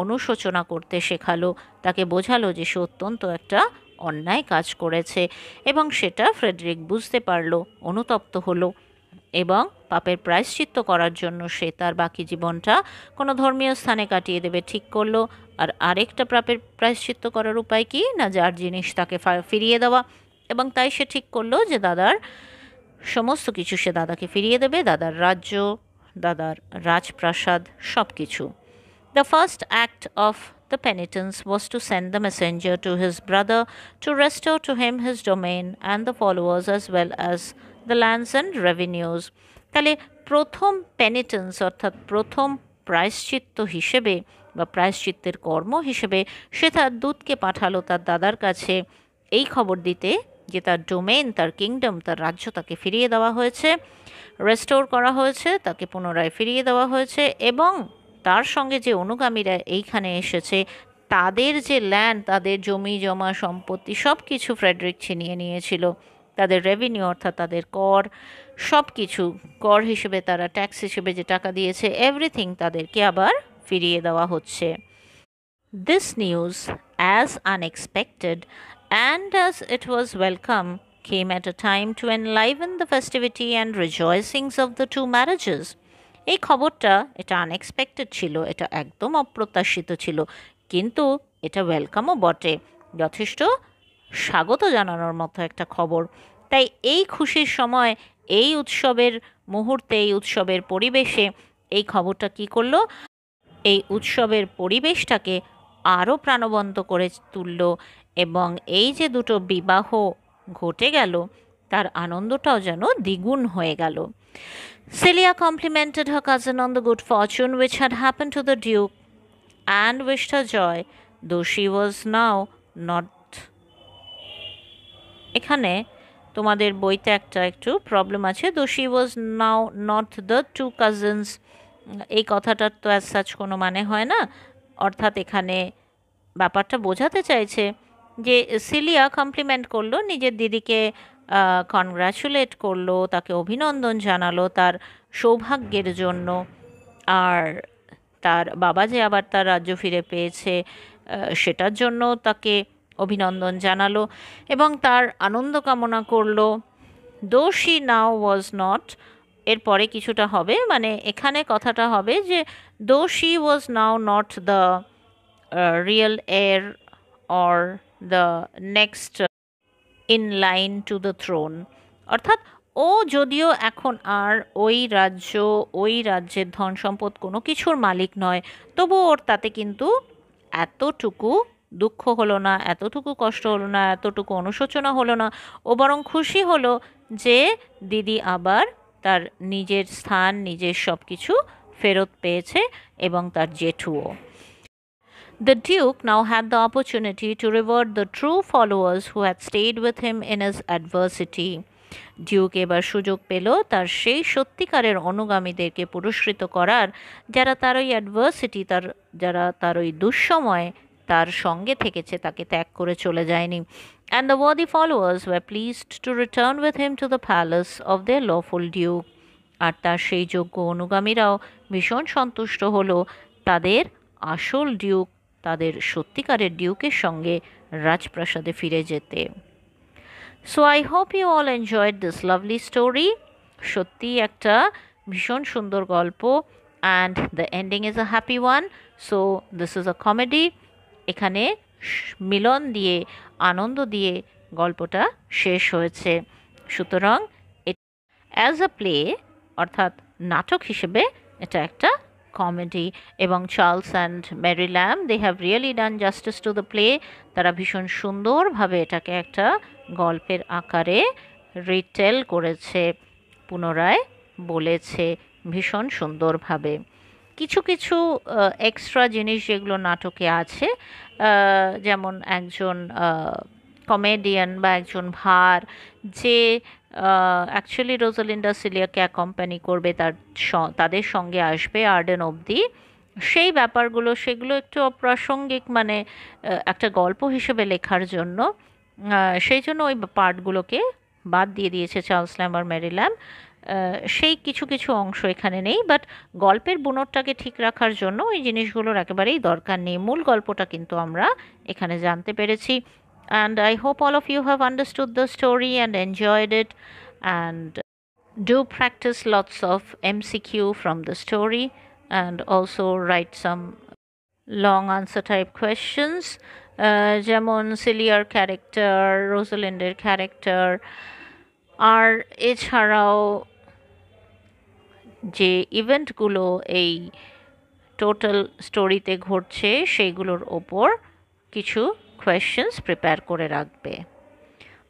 অনুশোচনা করতে শেখালো, তাকে বোঝালো যে সে অত্যন্ত একটা অন্যায় কাজ করেছে, এবং সেটা ফ্রেডরিক বুঝতে পারলো, অনুতপ্ত হলো এবং পাপের প্রায়শ্চিত্ত করার জন্য সে তার বাকি জীবনটা কোনো ধর্মীয় স্থানে কাটিয়ে দেবে ঠিক করলো। আর আরেকটা পাপের প্রায়শ্চিত্ত করার উপায় কি না, যার জিনিস তাকে ফিরিয়ে দেওয়া, এবং তাই সে ঠিক করলো যে দাদার সমস্ত কিছু সে দাদাকে ফিরিয়ে দেবে, দাদার রাজ্য, দাদার রাজপ্রাসাদ, সব কিছু। The first act of the penitence was to send the messenger to his brother to restore to him his domain and the followers as well as the lands and revenues. তাহলে প্রথম পেনিটেন্স অর্থাৎ প্রথম প্রায়শ্চিত্ত হিসেবে বা প্রায়শ্চিত্তের কর্ম হিসেবে সে তার দূতকে পাঠালো তার দাদার কাছে এই খবর দিতে যে তার ডোমেন, তার কিংডম, তার রাজ্য তাকে ফিরিয়ে দেওয়া হয়েছে, রেস্টোর করা হয়েছে, তাকে পুনরায় ফিরিয়ে দেওয়া হয়েছে, এবং তার সঙ্গে যে অনুগামীরা এইখানে এসেছে তাদের যে ল্যান্ড, তাদের জমি জমা সম্পত্তি সব কিছু ফ্রেডরিক ছিনিয়ে নিয়েছিল, তাদের রেভিনিউ অর্থাৎ তাদের কর, সব কিছু কর হিসেবে তারা ট্যাক্স হিসেবে যে টাকা দিয়েছে, এভরিথিং তাদেরকে আবার ফিরিয়ে দেওয়া হচ্ছে। This news, as unexpected and as it was welcome, came at a time to enliven the festivity and rejoicings of the two marriages. এই খবরটা এটা আনএক্সপেক্টেড ছিল, এটা একদম অপ্রত্যাশিত ছিল, কিন্তু এটা ওয়েলকামও বটে, যথেষ্ট স্বাগত জানানোর মতো একটা খবর। তাই এই খুশির সময়, এই উৎসবের মুহূর্তে, এই উৎসবের পরিবেশে এই খবরটা কি করলো, এই উৎসবের পরিবেশটাকে আরও প্রাণবন্ত করে তুলল, এবং এই যে দুটো বিবাহ ঘটে গেল তার আনন্দটাও যেন দ্বিগুণ হয়ে গেল। Celia complimented her cousin on the good fortune which had happened to the Duke and wished her joy, though she was now not. এখানে তোমাদের বইতে একটু প্রবলেম আছে, though she was now not the two cousins, এই কথাটার তো as such কোনো মানে হয় না। অর্থাৎ এখানে ব্যাপারটা বোঝাতে চাইছে যে সিলিয়া কমপ্লিমেন্ট করলো, নিজের দিদিকে কনগ্র্যাচুলেট করলো, তাকে অভিনন্দন জানালো তার সৌভাগ্যের জন্য, আর তার বাবা যে আবার তার রাজ্য ফিরে পেয়েছে সেটার জন্য তাকে অভিনন্দন জানালো এবং তার আনন্দ কামনা করলো। Though she now was not, এরপরে কিছুটা হবে, মানে এখানে কথাটা হবে যে though she was now not the real air or the next in line to the thrown, অর্থাৎ ও যদিও এখন আর ওই রাজ্যের ধন সম্পদ কোনো কিছুর মালিক নয়, তবু ওর তাতে কিন্তু এতটুকু দুঃখ হলো না, এতটুকু কষ্ট হলো না, এতটুকু অনুশোচনা হলো না। ও বরং খুশি হলো যে দিদি আবার তার নিজের স্থান, নিজের সব কিছু ফেরত পেয়েছে, এবং তার জেঠুও। The Duke now had the opportunity to reward the true followers who had stayed with him in his adversity. Duke এবার সুযোগ পেল তার সেই সত্যিকারের অনুগামীদেরকে পুরস্কৃত করার, যারা তার ওই অ্যাডভার্সিটি, যারা তার ওই দুঃসময় তার সঙ্গে থেকেছে, তাকে ত্যাগ করে চলে যায়নি। And the worthy followers were pleased to return with him to the palace of their lawful duke. আর তার সেই যোগ্য অনুগামীরাও ভীষণ সন্তুষ্ট হলো তাদের আসল ডিউক তাদের সত্যিকারের ডিউকের সঙ্গে রাজপ্রাসাদে ফিরে যেতে। So I hope you all enjoyed this lovely story. সত্যি একটা ভীষণ সুন্দর গল্প, and the ending is a happy one. So this is a comedy. এখানে মিলন দিয়ে, আনন্দ দিয়ে গল্পটা শেষ হয়েছে। সুতরাং অ্যাজ আ প্লে, অর্থাৎ নাটক হিসেবে, এটা একটা কমেডি। এবং Charles and Mary Lamb, they have really done justice to the play. তারা ভীষণ সুন্দরভাবে এটাকে একটা গল্পের আকারে রিটেল করেছে, পুনরায় বলেছে ভীষণ সুন্দরভাবে। কিছু কিছু এক্সট্রা জিনিস যেগুলো নাটকে আছে, যেমন একজন কমেডিয়ান বা একজন ভার যে অ্যাকচুয়ালি রোজালিন্ডা সিলিয়াকে অ্যাকম্পানি করবে, তাদের সঙ্গে আসবে আর্ডেন অবধি, সেই ব্যাপারগুলো সেগুলো একটু অপ্রাসঙ্গিক, মানে একটা গল্প হিসেবে লেখার জন্য সেই জন্য ওই পার্টগুলোকে বাদ দিয়ে দিয়েছে চার্লস ল্যাম্ব আর মেরি ল্যাম্ব। সেই কিছু কিছু অংশ এখানে নেই, বাট গল্পের বুনটটাকে ঠিক রাখার জন্য ওই জিনিসগুলোর একেবারেই দরকার নেই। মূল গল্পটা কিন্তু আমরা এখানে জানতে পেরেছি। And I hope all of you have understood the story and enjoyed it. And do practice lots of MCQ from the story, and also write some long answer type questions. যেমন সিলিয়ার ক্যারেক্টার, রোজালিন্ডের ক্যারেক্টার, আর এছাড়াও যে ইভেন্টগুলো এই total স্টোরিতে ঘটছে সেইগুলোর ওপর কিছু questions prepare করে রাখবে।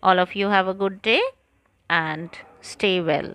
All of you have a good day and stay well.